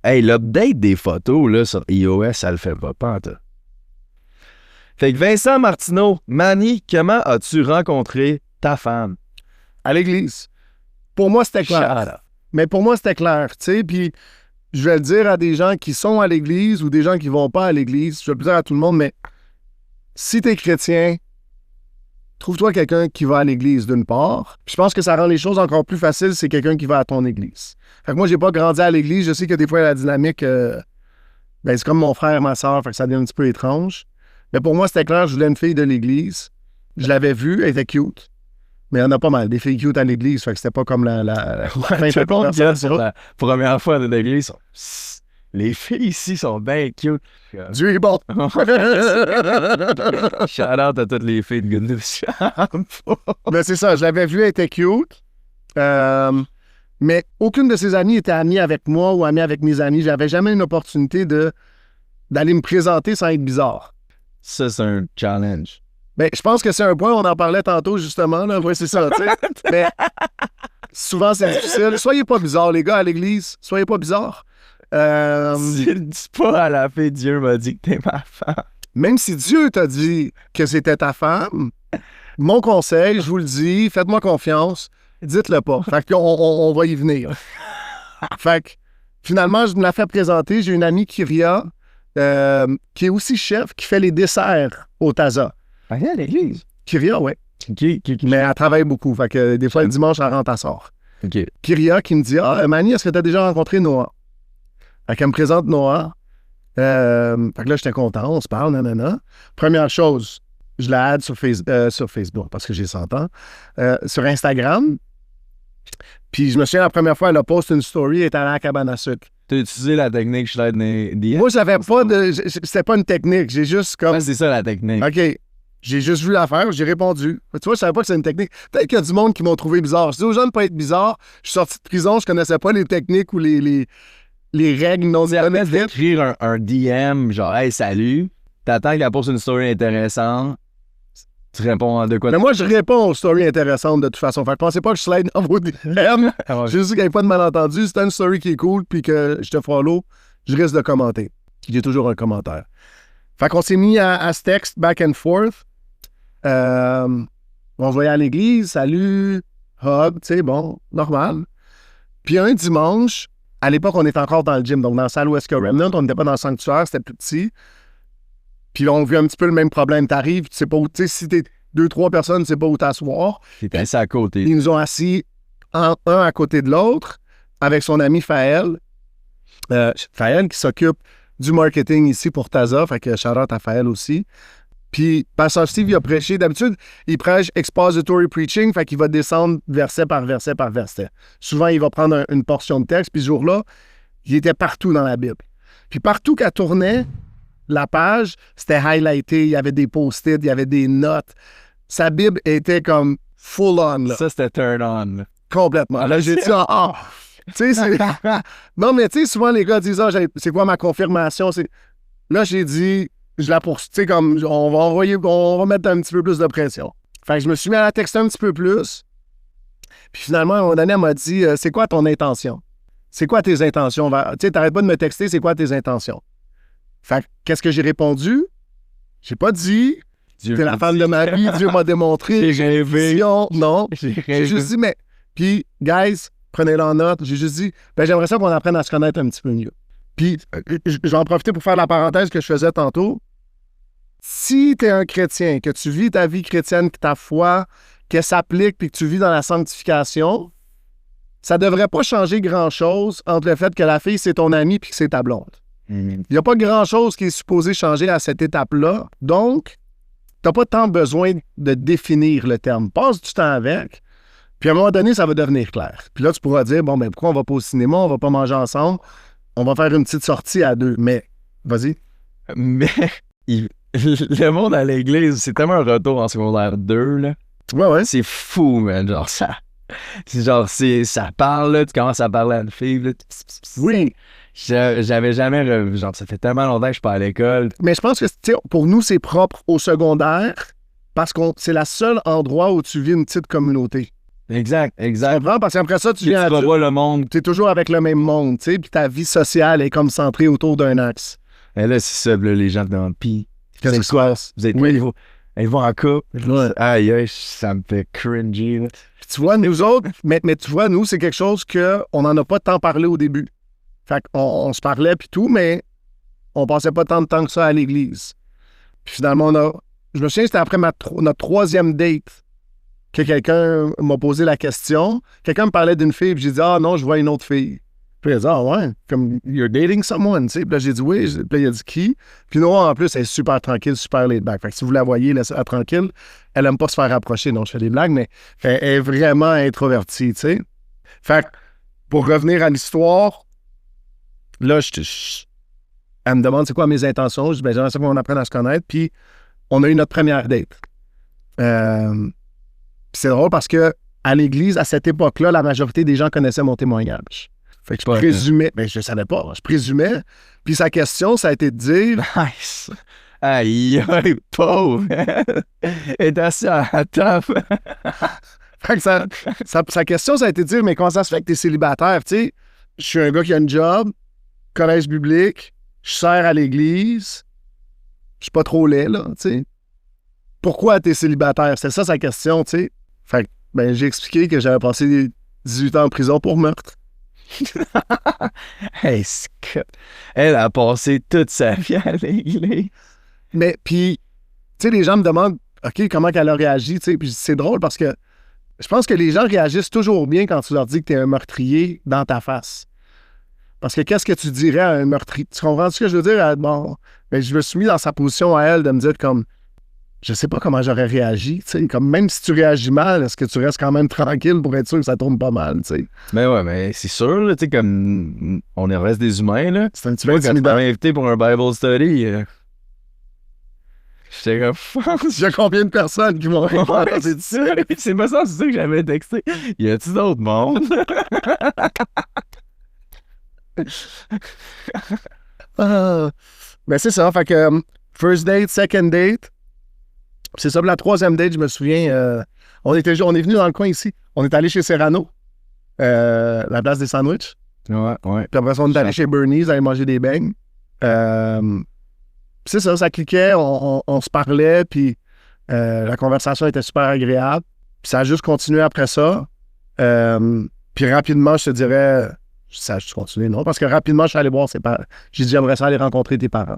Hey, l'update des photos là, sur iOS, ça le fait pas, pantoute. Fait que Vincent Martineau, Manny, comment as-tu rencontré ta femme? À l'église. Pour moi, c'était clair. Shout out. Mais pour moi, c'était clair, tu sais, puis je vais le dire à des gens qui sont à l'église ou des gens qui vont pas à l'église, je vais le dire à tout le monde, mais si t'es chrétien, trouve-toi quelqu'un qui va à l'église d'une part. Puis je pense que ça rend les choses encore plus faciles, c'est quelqu'un qui va à ton église. Fait que moi, j'ai pas grandi à l'église, je sais que des fois, la dynamique, c'est comme mon frère, ma soeur, fait que ça devient un petit peu étrange. Mais pour moi, c'était clair, je voulais une fille de l'église. Je l'avais vue, elle était cute. Mais il y en a pas mal, des filles cute à l'église, fait que c'était pas comme la Ouais, tout le monde qui est sur la première fois de l'église, Les filles ici sont bien cute. Dieu est bon. Shout-out à toutes les filles de Goodness. Mais c'est ça, je l'avais vu, elle était cute. Mais aucune de ses amies était amie avec moi ou amie avec mes amis. J'avais jamais une opportunité d'aller me présenter sans être bizarre. Ça, c'est un challenge. Ben, je pense que c'est un point, on en parlait tantôt, justement. Là. Ouais, c'est ça, tu sais. Mais souvent, c'est difficile. Soyez pas bizarres, les gars, à l'église. Soyez pas bizarres. Dis pas à la fille, Dieu m'a dit que t'es ma femme. Même si Dieu t'a dit que c'était ta femme, mon conseil, je vous le dis, faites-moi confiance, dites-le pas. Fait qu'on on va y venir. Fait que, finalement, je me la fais présenter. J'ai une amie, Kyria, qui est aussi chef, qui fait les desserts au Taza. Allez à l'église. Kyria, ouais. Mais elle travaille beaucoup. Fait que des fois, le dimanche, elle rentre, elle sort. OK. Kyria qui me dit « Ah, Manny, est-ce que tu as déjà rencontré Noah? » Fait qu'elle me présente Noah. Fait que là, j'étais content, on se parle, nanana. Première chose, je la add sur Facebook, parce que j'ai 100 ans. Sur Instagram. Puis je me souviens, la première fois, elle a posté une story, elle est allée à la cabane à sucre. T'as utilisé la technique slide DM? Moi, j'avais pas de... C'était pas une technique, j'ai juste comme... Ouais, c'est ça la technique. OK. J'ai juste vu l'affaire, j'ai répondu. Tu vois, je savais pas que c'est une technique. Peut-être qu'il y a du monde qui m'ont trouvé bizarre. Je dis aux gens de pas être bizarre. Je suis sorti de prison, je connaissais pas les techniques ou les règles non dites. D'écrire un DM, genre, hey, salut. T'attends qu'elle pose une story intéressante. Tu réponds de quoi? Mais moi, je réponds aux stories intéressantes de toute façon. Fait que pensez pas que je slide dans vos DM. J'ai juste qu'il n'y ait pas de malentendu. Si t'as une story qui est cool puis que je te follow, je risque de commenter. J'ai toujours un commentaire. Fait qu'on s'est mis à se texte back and forth. On se voyait à l'église, salut, hug, tu sais, bon, normal. Puis un dimanche, à l'époque, on était encore dans le gym, donc dans la salle où est-ce que Remnant, on n'était pas dans le sanctuaire, c'était plus petit. Puis là, on vit un petit peu le même problème. T'arrives, tu sais pas où, tu sais, si t'es 2-3 personnes, tu sais pas où t'asseoir. T'es assis à côté. Ils nous ont assis un à côté de l'autre avec son ami Faël. Faël qui s'occupe du marketing ici pour Taza, fait que shout-out à Faël aussi. Puis, Pasteur Steve, il a prêché. D'habitude, il prêche expository preaching, fait qu'il va descendre verset par verset par verset. Souvent, il va prendre une portion de texte, puis ce jour-là, il était partout dans la Bible. Puis partout qu'elle tournait, la page, c'était highlighté, il y avait des post-it, il y avait des notes. Sa Bible était comme full-on, là. Ça, c'était turn-on. Complètement. Là, j'ai dit, tu sais, c'est... Non, mais tu sais, souvent, les gars disent, c'est quoi ma confirmation? Là, j'ai dit... Je la poursuis, tu sais, comme, on va mettre un petit peu plus de pression. Fait que je me suis mis à la texter un petit peu plus. Puis finalement, à un moment donné, elle m'a dit, c'est quoi ton intention? C'est quoi tes intentions? Tu sais, t'arrêtes pas de me texter, c'est quoi tes intentions? Fait que, qu'est-ce que j'ai répondu? J'ai pas dit, t'es la femme de ma vie, Dieu m'a démontré. J'ai rêvé. Non. J'ai juste dit, mais, puis, guys, prenez-le en note. J'ai juste dit, j'aimerais ça qu'on apprenne à se connaître un petit peu mieux. Puis, je vais en profiter pour faire la parenthèse que je faisais tantôt. Si tu es un chrétien, que tu vis ta vie chrétienne, que ta foi, qu'elle s'applique, puis que tu vis dans la sanctification, ça devrait pas changer grand-chose entre le fait que la fille, c'est ton amie puis que c'est ta blonde. Il n'y a pas grand-chose qui est supposé changer à cette étape-là. Donc, tu n'as pas tant besoin de définir le terme. Passe du temps avec, puis à un moment donné, ça va devenir clair. Puis là, tu pourras dire, bon, ben pourquoi on va pas au cinéma, on va pas manger ensemble, on va faire une petite sortie à deux. Mais, vas-y. Mais, le monde à l'église, c'est tellement un retour en secondaire 2, là. Ouais. C'est fou, man. Genre, ça parle, là. Tu commences à parler à une fille, là. Oui. J'avais jamais revu. Genre, ça fait tellement longtemps que je suis pas à l'école. Mais je pense que, tu sais, pour nous, c'est propre au secondaire parce que c'est le seul endroit où tu vis une petite communauté. Exact. Tu comprends? Parce qu'après ça, tu viens à voir le monde. Tu es toujours avec le même monde, tu sais, puis ta vie sociale est comme centrée autour d'un axe. Et là, c'est ça, là, les gens te demandent, pis qu'est-ce que c'est quoi? Vous êtes ils vont en couple. Ouais. Aïe, ça me fait cringy, là. Tu vois, nous autres, mais tu vois, nous, c'est quelque chose qu'on n'en a pas tant parlé au début. Fait qu'on se parlait puis tout, mais on passait pas tant de temps que ça à l'église. Puis finalement, je me souviens, c'était après notre troisième date que quelqu'un m'a posé la question. Quelqu'un me parlait d'une fille, puis j'ai dit, non, je vois une autre fille. Puis il a dit, ouais, comme, you're dating someone, tu sais. Puis là, j'ai dit, oui. Puis là, il a dit, qui? Puis Noah, en plus, elle est super tranquille, super laid back. Fait que si vous la voyez, laissez-la tranquille. Elle aime pas se faire approcher. Non, je fais des blagues, mais elle est vraiment introvertie, tu sais. Fait que, pour revenir à l'histoire, là, elle me demande c'est quoi mes intentions. Je dis, ben, j'aimerais ça qu'on apprenne à se connaître. Puis, on a eu notre première date. Puis c'est drôle parce que à l'église, à cette époque-là, la majorité des gens connaissaient mon témoignage. Fait que je présumais, mais je savais pas, je présumais. Puis sa question, ça a été de dire... Nice. Aïe, pauvre. Elle est assise à la table. Fait que sa question, ça a été de dire, mais comment ça se fait que t'es célibataire? Tu sais, je suis un gars qui a une job, collège biblique, je sers à l'église, je suis pas trop laid, là, tu sais. Pourquoi t'es célibataire? C'est ça sa question, tu sais. Fait que, ben, j'ai expliqué que j'avais passé 18 ans en prison pour meurtre. Hey, elle a passé toute sa vie à l'église. Mais, puis, tu sais, les gens me demandent, OK, comment qu'elle a réagi, tu sais. Puis c'est drôle parce que je pense que les gens réagissent toujours bien quand tu leur dis que t'es un meurtrier dans ta face. Parce que qu'est-ce que tu dirais à un meurtrier? Tu comprends ce que je veux dire? Bon, mais je me suis mis dans sa position à elle de me dire comme, je sais pas comment j'aurais réagi, tu sais, comme même si tu réagis mal, est-ce que tu restes quand même tranquille pour être sûr que ça tourne pas mal, tu sais? Mais ouais, mais c'est sûr, là, tu sais, comme on reste des humains, là. C'est un petit peu Quand tu intimidant. m'avais invité pour un Bible study, j'étais comme, Il y a combien de personnes qui m'ont répondu? c'est pas ça, c'est ça que j'avais texté. Y a-tu d'autres monde? Ben c'est ça, fait que first date, second date, c'est ça, pour la troisième date, je me souviens, on est venu dans le coin ici, on est allé chez Serrano, la place des sandwichs, Ouais. puis après ça, on est allé chez Bernie's, aller manger des beignes. C'est ça cliquait, on se parlait, puis la conversation était super agréable, puis ça a juste continué après ça, puis rapidement, je te dirais... Ça a juste continué, non? Parce que rapidement, je suis allé voir ses parents. J'ai dit, j'aimerais ça aller rencontrer tes parents.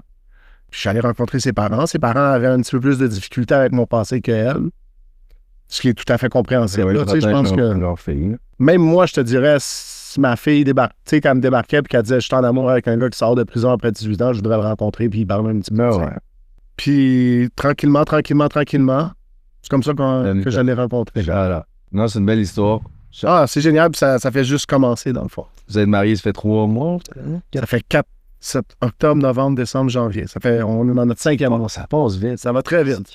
Puis je suis allé rencontrer ses parents. Ses parents avaient un petit peu plus de difficultés avec mon passé qu'elle. Ce qui est tout à fait compréhensible. Là, tu sais, je pense que... Même moi, je te dirais, si ma fille débarque, tu sais, quand elle me débarquait puis qu'elle disait, je suis en amour avec un gars qui sort de prison après 18 ans, je voudrais le rencontrer puis il parle un petit peu. Ouais. Puis tranquillement, c'est comme ça que je l'ai rencontré. Voilà. Non, c'est une belle histoire. Ah, c'est génial, puis ça fait juste commencer, dans le fond. Vous êtes mariés, ça fait 3 mois? Ça fait 4, 7, octobre, novembre, décembre, janvier. On est dans notre 5e mois. Ça passe vite. Ça va très vite.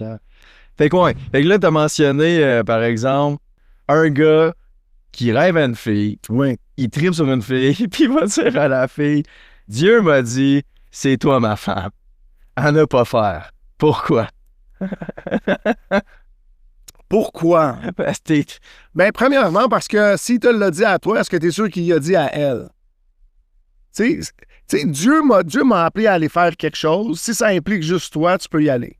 Fait que ouais. Fait que là, t'as mentionné, par exemple, un gars qui rêve à une fille. Oui. Il tripe sur une fille, puis il va dire à la fille, Dieu m'a dit, c'est toi ma femme. À ne pas faire. Pourquoi? Pourquoi? Parce que Ben, premièrement, parce que s'il te l'a dit à toi, est-ce que tu es sûr qu'il l'a dit à elle? Tu sais, Dieu m'a appelé à aller faire quelque chose. Si ça implique juste toi, tu peux y aller.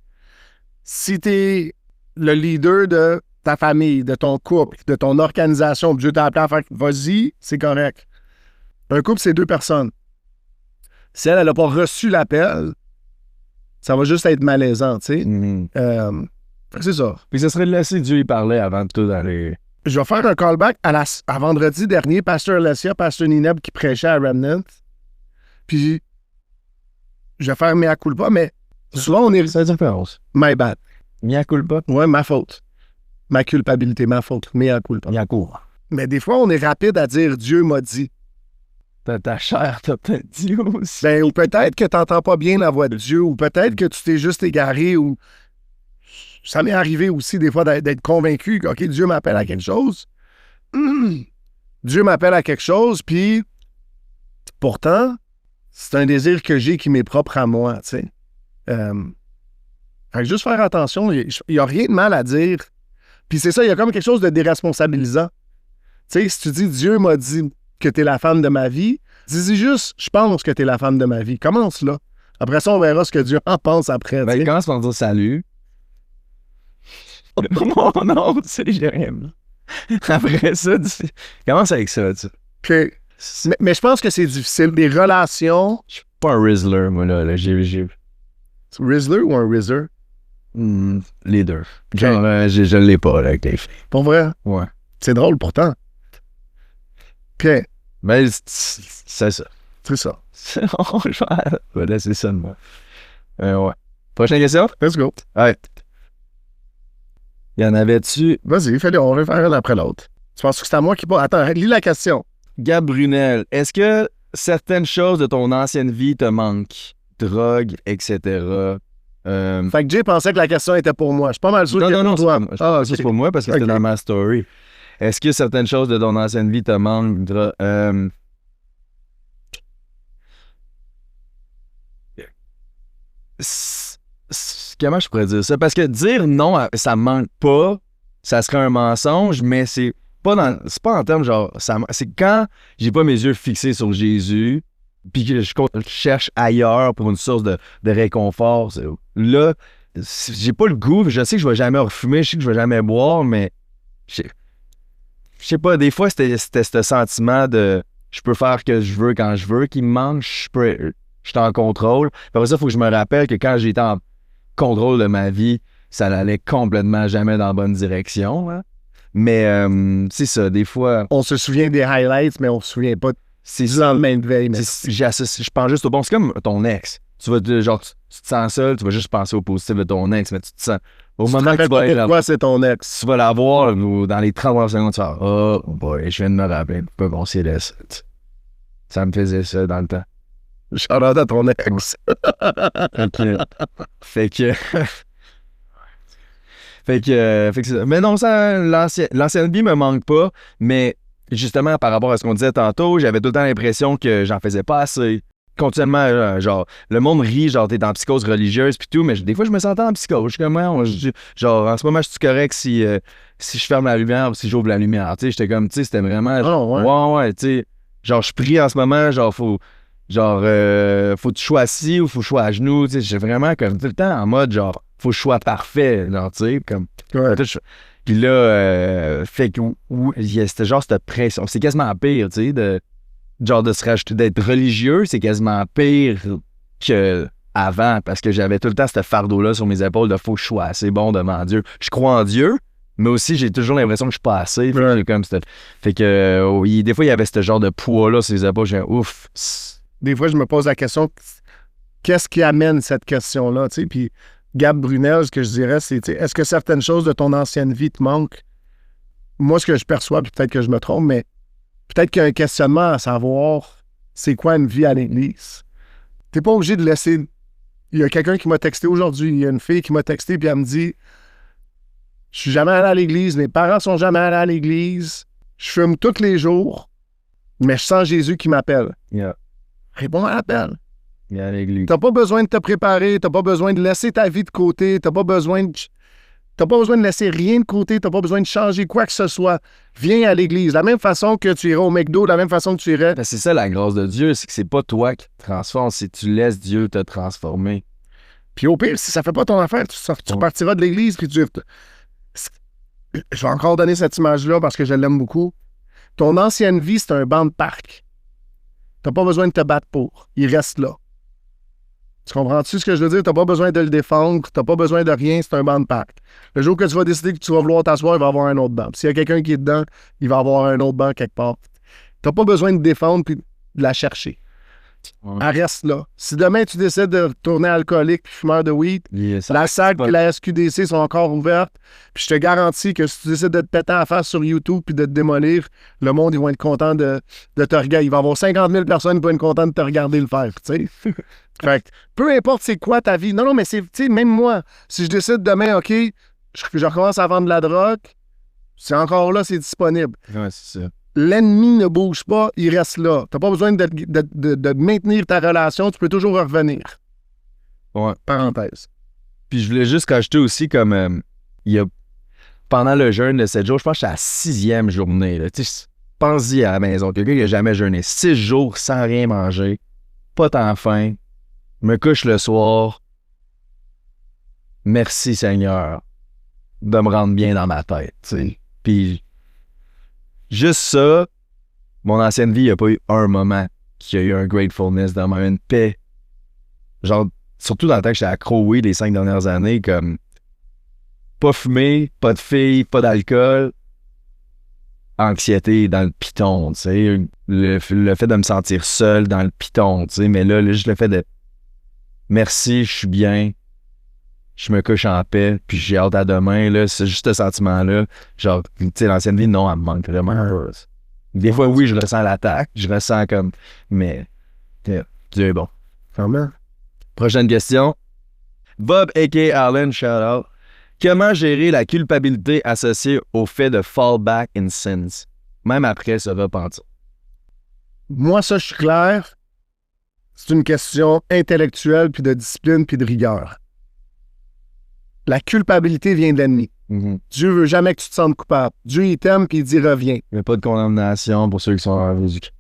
Si tu es le leader de ta famille, de ton couple, de ton organisation, Dieu t'a appelé à faire, vas-y, c'est correct. Un couple, c'est 2 personnes. Si elle n'a pas reçu l'appel, ça va juste être malaisant, tu sais. C'est ça. Puis ça serait de laisser Dieu y parler avant de tout d'aller. Je vais faire un callback à vendredi dernier, Pasteur Alessia, Pasteur Nineb qui prêchait à Remnant. Puis, je vais faire mea culpa, mais souvent on est... C'est la différence. My bad. Mea culpa. Ouais, ma faute. Ma culpabilité, ma faute. Mea culpa. Mea culpa. Mais des fois, on est rapide à dire Dieu m'a dit. Ta chair t'a peut-être dit aussi. Ben, ou peut-être que tu n'entends pas bien la voix de Dieu, ou peut-être que tu t'es juste égaré, ou... Ça m'est arrivé aussi des fois d'être convaincu que, OK, Dieu m'appelle à quelque chose. Dieu m'appelle à quelque chose, puis pourtant, c'est un désir que j'ai qui m'est propre à moi, tu sais. Fait que juste faire attention, il n'y a rien de mal à dire. Puis c'est ça, il y a comme quelque chose de déresponsabilisant. Tu sais, si tu dis Dieu m'a dit que t'es la femme de ma vie, dis-y juste, je pense que t'es la femme de ma vie. Commence là. Après ça, on verra ce que Dieu en pense après. Ben, commence par dire salut. Mon nom, c'est Jérémy. Après ça, commence avec ça, tu sais. Mais je pense que c'est difficile. Des relations... Je suis pas un Rizzler, moi, là. J'ai... Rizzler ou un Rizzer? Les deux. Genre, je l'ai pas, là, avec les filles. Pour vrai? Ouais. C'est drôle, pourtant. OK. Mais c'est ça. C'est ça. On va laisser ça de moi. Ouais. Prochaine question? Let's go. Ouais. Y en avait-tu? Vas-y, fais-le. On va faire un après l'autre. Tu penses que c'est à moi qui... Attends, lis la question. Gab Brunel, est-ce que certaines choses de ton ancienne vie te manquent. Drogue, etc. Fait que Jay pensait que la question était pour moi. Je suis pas mal sûr que Non, toi. ça, c'est pour moi parce que c'était Ok. dans ma story. Est-ce que certaines choses de ton ancienne vie te manquent? Comment je pourrais dire ça? Parce que dire non, ça me manque pas, ça serait un mensonge, mais c'est pas en termes genre, c'est quand j'ai pas mes yeux fixés sur Jésus, puis que je cherche ailleurs pour une source de réconfort. Là, j'ai pas le goût, je sais que je vais jamais refumer, je sais que je vais jamais boire, mais je sais pas, des fois, c'était ce sentiment de je peux faire ce que je veux quand je veux qui me manque, je suis en contrôle. Puis après ça, il faut que je me rappelle que quand j'étais en contrôle de ma vie, ça n'allait complètement jamais dans la bonne direction. Hein. Mais c'est ça, des fois, On se souvient des highlights, mais on se souvient pas c'est du lendemain de veille. Mais... je pense juste au bon. C'est comme ton ex. Tu vas genre, tu te sens seul, tu vas juste penser au positif de ton ex, mais tu te sens. Au moment que tu vas être là, pourquoi c'est ton ex? tu vas l'avoir dans les 30 secondes, tu vas faire oh boy, je viens de me rappeler. Pas bon, c'est là. Ça me faisait ça dans le temps. Shout-out à ton ex. Fait que. fait que c'est ça. Mais non, ça, l'ancienne vie me manque pas, mais justement, par rapport à ce qu'on disait tantôt, j'avais tout le temps l'impression que j'en faisais pas assez. Continuellement, genre, le monde rit, genre, t'es en psychose religieuse pis tout, mais des fois, je me sentais en psychose. Je suis comme, genre, en ce moment, je suis correct si je ferme la lumière ou si j'ouvre la lumière. Tu sais, j'étais comme, tu sais, c'était vraiment. Ouais, tu sais. Genre, je prie en ce moment, genre, faut que tu sois assis ou faut que je sois à genoux. Tu sais, j'ai vraiment comme tout le temps en mode, genre, faut que je sois parfait, genre, tu sais, comme. Ouais. Puis là, fait que, c'était genre cette pression. C'est quasiment pire, tu sais, genre de se rajouter, d'être religieux, c'est quasiment pire que avant, parce que j'avais tout le temps ce fardeau-là sur mes épaules de faut que je sois assez bon devant Dieu. Je crois en Dieu, mais aussi j'ai toujours l'impression que je suis pas assez. Fait que, j'ai comme fait que oui, des fois il y avait ce genre de poids-là sur les épaules, j'ai ouf. Des fois, je me pose la question, qu'est-ce qui amène cette question-là, tu sais? Puis Gab Brunel, ce que je dirais, c'est, tu sais, est-ce que certaines choses de ton ancienne vie te manquent? Moi, ce que je perçois, puis peut-être que je me trompe, mais peut-être qu'il y a un questionnement à savoir c'est quoi une vie à l'église. T'es pas obligé de laisser... Il y a quelqu'un qui m'a texté aujourd'hui, il y a une fille qui m'a texté, puis elle me dit « Je suis jamais allé à l'église, mes parents sont jamais allés à l'église, je fume tous les jours, mais je sens Jésus qui m'appelle. Yeah. » Réponds à l'appel. Il y a l'église. T'as pas besoin de te préparer, t'as pas besoin de laisser ta vie de côté, t'as pas besoin de laisser rien de côté, t'as pas besoin de changer quoi que ce soit. Viens à l'église. De la même façon que tu irais au McDo, de la même façon que tu irais. Ben, c'est ça la grâce de Dieu, c'est que c'est pas toi qui te transformes, c'est que tu laisses Dieu te transformer. Puis au pire, si ça fait pas ton affaire, tu partiras de l'église, puis tu... Je vais encore donner cette image-là parce que je l'aime beaucoup. Ton ancienne vie, c'est un banc de parc. T'as pas besoin de te battre pour. Il reste là. Tu comprends-tu ce que je veux dire? T'as pas besoin de le défendre, t'as pas besoin de rien, c'est un banc de parc. Le jour que tu vas décider que tu vas vouloir t'asseoir, il va y avoir un autre banc. Puis s'il y a quelqu'un qui est dedans, il va y avoir un autre banc quelque part. T'as pas besoin de défendre puis de la chercher. Ouais. Elle reste là. Si demain tu décides de retourner alcoolique puis fumeur de weed, la SAC et la SQDC sont encore ouvertes. Puis je te garantis que si tu décides de te péter en face sur YouTube puis de te démolir, le monde, ils vont être contents de te regarder. Il va y avoir 50 000 personnes qui vont être contentes de te regarder le faire, tu sais. Fait que, peu importe c'est quoi ta vie. Non, mais c'est, tu sais, même moi, si je décide demain, OK, je recommence à vendre de la drogue, c'est encore là, c'est disponible. Ouais, c'est ça. L'ennemi ne bouge pas, il reste là. T'as pas besoin de maintenir ta relation, tu peux toujours revenir. Ouais. Parenthèse. Puis je voulais juste rajouter aussi comme il y a pendant le jeûne de 7 jours, je pense que c'est la 6e journée. Là. Pense-y à la maison. Quelqu'un qui n'a jamais jeûné 6 jours sans rien manger, pas tant faim, me couche le soir. Merci Seigneur de me rendre bien dans ma tête. T'sais. Puis juste ça, mon ancienne vie, il n'y a pas eu un moment qui a eu un gratefulness dans ma une paix. Genre, surtout dans le temps que j'étais accro au weed les 5 dernières années, comme pas fumé, pas de filles, pas d'alcool, anxiété dans le piton, tu sais, le fait de me sentir seul dans le piton, tu sais, mais là, juste le fait de merci, je suis bien, je me couche en paix, puis j'ai hâte à demain, là, c'est juste ce sentiment-là, genre, tu sais, l'ancienne vie, non, elle me manque vraiment. Des fois, oui, je ressens l'attaque, je ressens comme... Mais, Dieu est bon. Vraiment. Prochaine question. Bob a.k.a. Allen, shout out. Comment gérer la culpabilité associée au fait de fall back in sins, même après se repentir? Moi, ça, je suis clair. C'est une question intellectuelle, puis de discipline, puis de rigueur. La culpabilité vient de l'ennemi. Dieu veut jamais que tu te sentes coupable. Dieu, il t'aime, puis il dit reviens. Il n'y a pas de condamnation pour ceux qui sont en Jésus-Christ.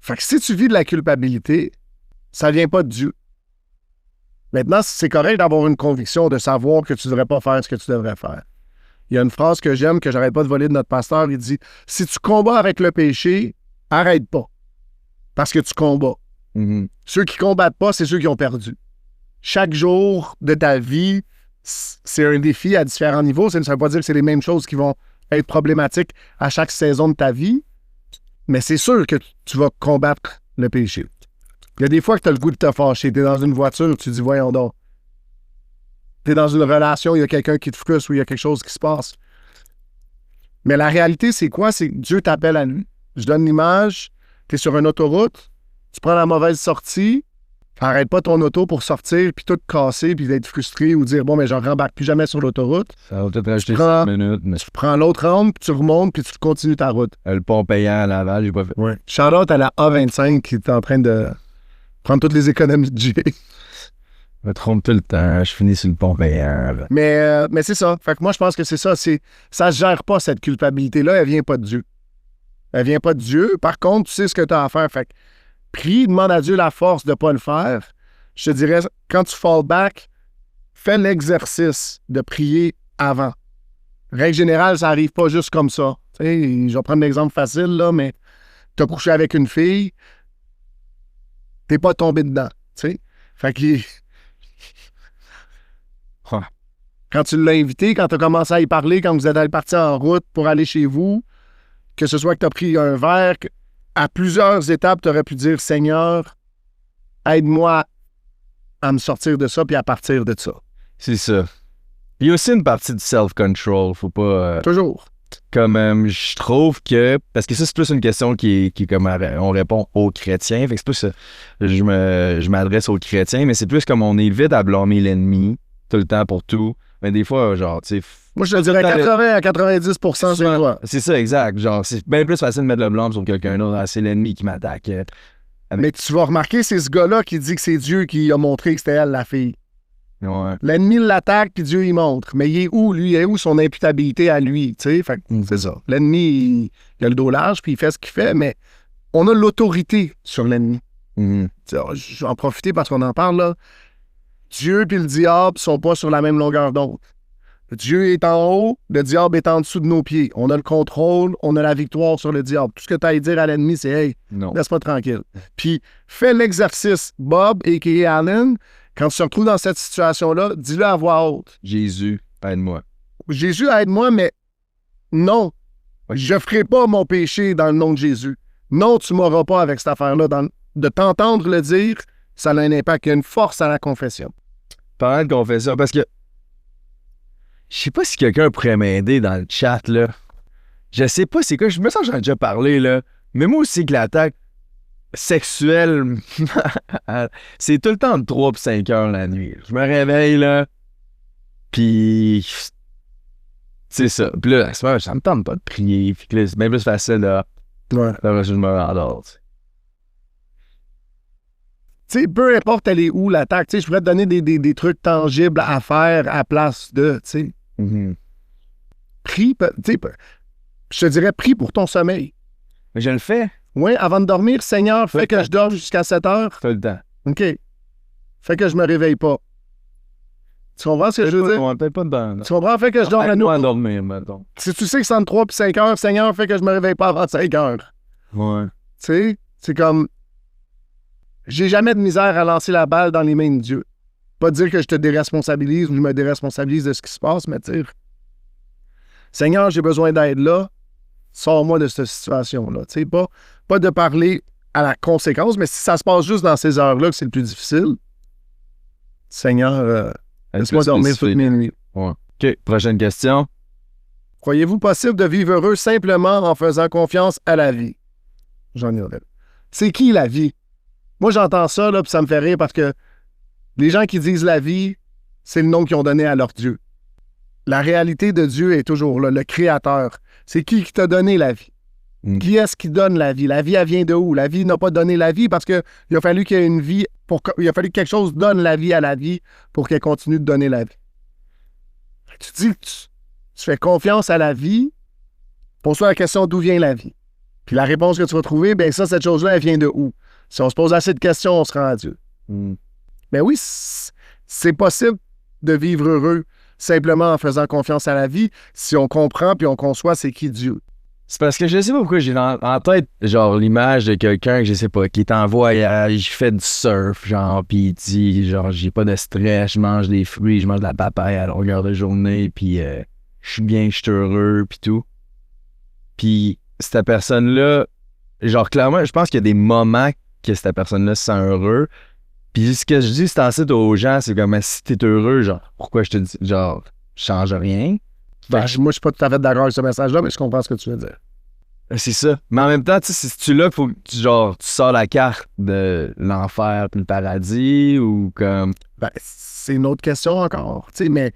Fait que si tu vis de la culpabilité, ça vient pas de Dieu. Maintenant, c'est correct d'avoir une conviction, de savoir que tu ne devrais pas faire ce que tu devrais faire. Il y a une phrase que j'aime, que j'arrête pas de voler de notre pasteur, il dit « Si tu combats avec le péché, arrête pas. Parce que tu combats. Ceux qui combattent pas, c'est ceux qui ont perdu. Chaque jour de ta vie, c'est un défi à différents niveaux. Ça ne veut pas dire que c'est les mêmes choses qui vont être problématiques à chaque saison de ta vie, mais c'est sûr que tu vas combattre le péché. Il y a des fois que tu as le goût de te fâcher. Tu es dans une voiture, tu dis, voyons donc. Tu es dans une relation, il y a quelqu'un qui te frustre ou il y a quelque chose qui se passe. Mais la réalité, c'est quoi? C'est que Dieu t'appelle à lui. Je donne l'image, tu es sur une autoroute, tu prends la mauvaise sortie, arrête pas ton auto pour sortir, puis tout casser, puis d'être frustré ou dire, bon, mais je ne rembarque plus jamais sur l'autoroute. Ça va peut-être rajouter 6 minutes. Mais... Tu prends l'autre rampe, puis tu remontes, puis tu continues ta route. Le pont payant à Laval, j'ai pas fait. Ouais. Shout-out à la A25 qui est en train de prendre toutes les économies de J. Je me trompe tout le temps, je finis sur le pont payant. Mais c'est ça. Fait que moi, je pense que c'est ça. Ça se gère pas, cette culpabilité-là. Elle vient pas de Dieu. Elle vient pas de Dieu. Par contre, tu sais ce que tu as à faire. Fait que prie, demande à Dieu la force de ne pas le faire. Je te dirais, quand tu fall back, fais l'exercice de prier avant. Règle générale, ça n'arrive pas juste comme ça. Tu sais, je vais prendre un exemple facile, là, mais tu as couché avec une fille, t'es pas tombé dedans. Tu sais? Fait que quand tu l'as invité, quand tu as commencé à y parler, quand vous êtes partis en route pour aller chez vous, que ce soit que tu as pris un verre, à plusieurs étapes, tu aurais pu dire « Seigneur, aide-moi à me sortir de ça puis à partir de ça. » C'est ça. Il y a aussi une partie du self-control, faut pas... Toujours. Comme je trouve que... Parce que ça, c'est plus une question qui est comme on répond aux chrétiens. Fait que c'est plus... je m'adresse aux chrétiens, mais c'est plus comme on évite à blâmer l'ennemi tout le temps pour tout. Mais des fois, genre, tu sais... Moi, je te dirais 80 à 90% c'est toi. C'est ça, exact. Genre, c'est bien plus facile de mettre le blâme sur quelqu'un d'autre. Ah, c'est l'ennemi qui m'attaque. Mais tu vas remarquer, c'est ce gars-là qui dit que c'est Dieu qui a montré que c'était elle, la fille. Ouais. L'ennemi l'attaque, puis Dieu, il montre. Mais il est où, lui? Il est où son imputabilité à lui? Tu sais, fait c'est ça. L'ennemi, il a le dos large, puis il fait ce qu'il fait, mais on a l'autorité sur l'ennemi. Je vais en profiter parce qu'on en parle, là. Dieu puis le diable sont pas sur la même longueur d'onde. Dieu est en haut, le diable est en dessous de nos pieds. On a le contrôle, on a la victoire sur le diable. Tout ce que tu as à dire à l'ennemi, c'est « Hey, laisse-moi tranquille. » Puis, fais l'exercice. Bob, a.k.a. Allen, quand tu te retrouves dans cette situation-là, dis-le à voix haute. Jésus, aide-moi. Jésus, aide-moi, mais non. Je ferai pas mon péché dans le nom de Jésus. Non, tu m'auras pas avec cette affaire-là. De t'entendre le dire, ça a un impact. Il y a une force à la confession. Parlant de confession, parce que je sais pas si quelqu'un pourrait m'aider dans le chat, là. Je sais pas c'est quoi. Je me sens que j'en ai déjà parlé, là. Mais moi aussi que l'attaque sexuelle, c'est tout le temps de 3 et 5 heures la nuit. Je me réveille, là. Puis c'est ça. Puis là, ça me tente pas de prier. Puis là, c'est bien plus facile, là. Ouais. Là, je me rendors, tu sais. Tu sais, peu importe elle est où l'attaque, tu sais, je pourrais te donner des trucs tangibles à faire à place de, tu sais. Prie, tu sais, je te dirais, prie pour ton sommeil. Mais je le fais. Oui, avant de dormir, Seigneur, fais que je dors jusqu'à 7 heures. Tout le temps. OK. Fais que je me réveille pas. Tu comprends ce que je veux dire? Ouais, peut-être pas dedans. Tu comprends? Fais que je dors la nuit. Dormir, mettons. Si tu sais que c'est entre 3 et 5 heures, Seigneur, fais que je me réveille pas avant 5 heures. Ouais. Tu sais, c'est comme... J'ai jamais de misère à lancer la balle dans les mains de Dieu. Pas dire que je te déresponsabilise ou je me déresponsabilise de ce qui se passe, mais dire Seigneur, j'ai besoin d'aide là, sors-moi de cette situation-là. Tu sais, pas de parler à la conséquence, mais si ça se passe juste dans ces heures-là que c'est le plus difficile, Seigneur, laisse-moi dormir toutes mes nuits. Ouais. OK, prochaine question. Croyez-vous possible de vivre heureux simplement en faisant confiance à la vie? Jean Aurel. C'est qui la vie? Moi, j'entends ça, là, puis ça me fait rire parce que les gens qui disent la vie, c'est le nom qu'ils ont donné à leur Dieu. La réalité de Dieu est toujours là, le Créateur. C'est qui t'a donné la vie? Qui est-ce qui donne la vie? La vie, elle vient de où? La vie n'a pas donné la vie parce qu'il a fallu qu'il y ait une vie, il a fallu que quelque chose donne la vie à la vie pour qu'elle continue de donner la vie. Tu dis que tu fais confiance à la vie, pose-toi la question d'où vient la vie. Puis la réponse que tu vas trouver, bien ça, cette chose-là, elle vient de où? Si on se pose assez de questions, on se rend à Dieu. Ben oui, c'est possible de vivre heureux simplement en faisant confiance à la vie si on comprend puis on conçoit c'est qui Dieu. C'est parce que je sais pas pourquoi j'ai en tête, genre, l'image de quelqu'un que je sais pas, qui est en voyage, il fait du surf, genre, pis il dit, genre, j'ai pas de stress, je mange des fruits, je mange de la papaye à longueur de journée, pis je suis bien, je suis heureux, pis tout. Pis cette personne-là, genre, clairement, je pense qu'il y a des moments que cette personne-là se sent heureux. Pis ce que je dis, c'est ensuite aux gens, c'est comme, si t'es heureux, genre, pourquoi je te dis, genre, je change rien. Ben, moi, je suis pas tout à fait d'accord avec ce message-là, mais je comprends ce que tu veux dire. C'est ça. Mais en même temps, tu sais, si tu là, faut que tu sors la carte de l'enfer puis le paradis ou comme. Ben, c'est une autre question encore. Tu sais, mais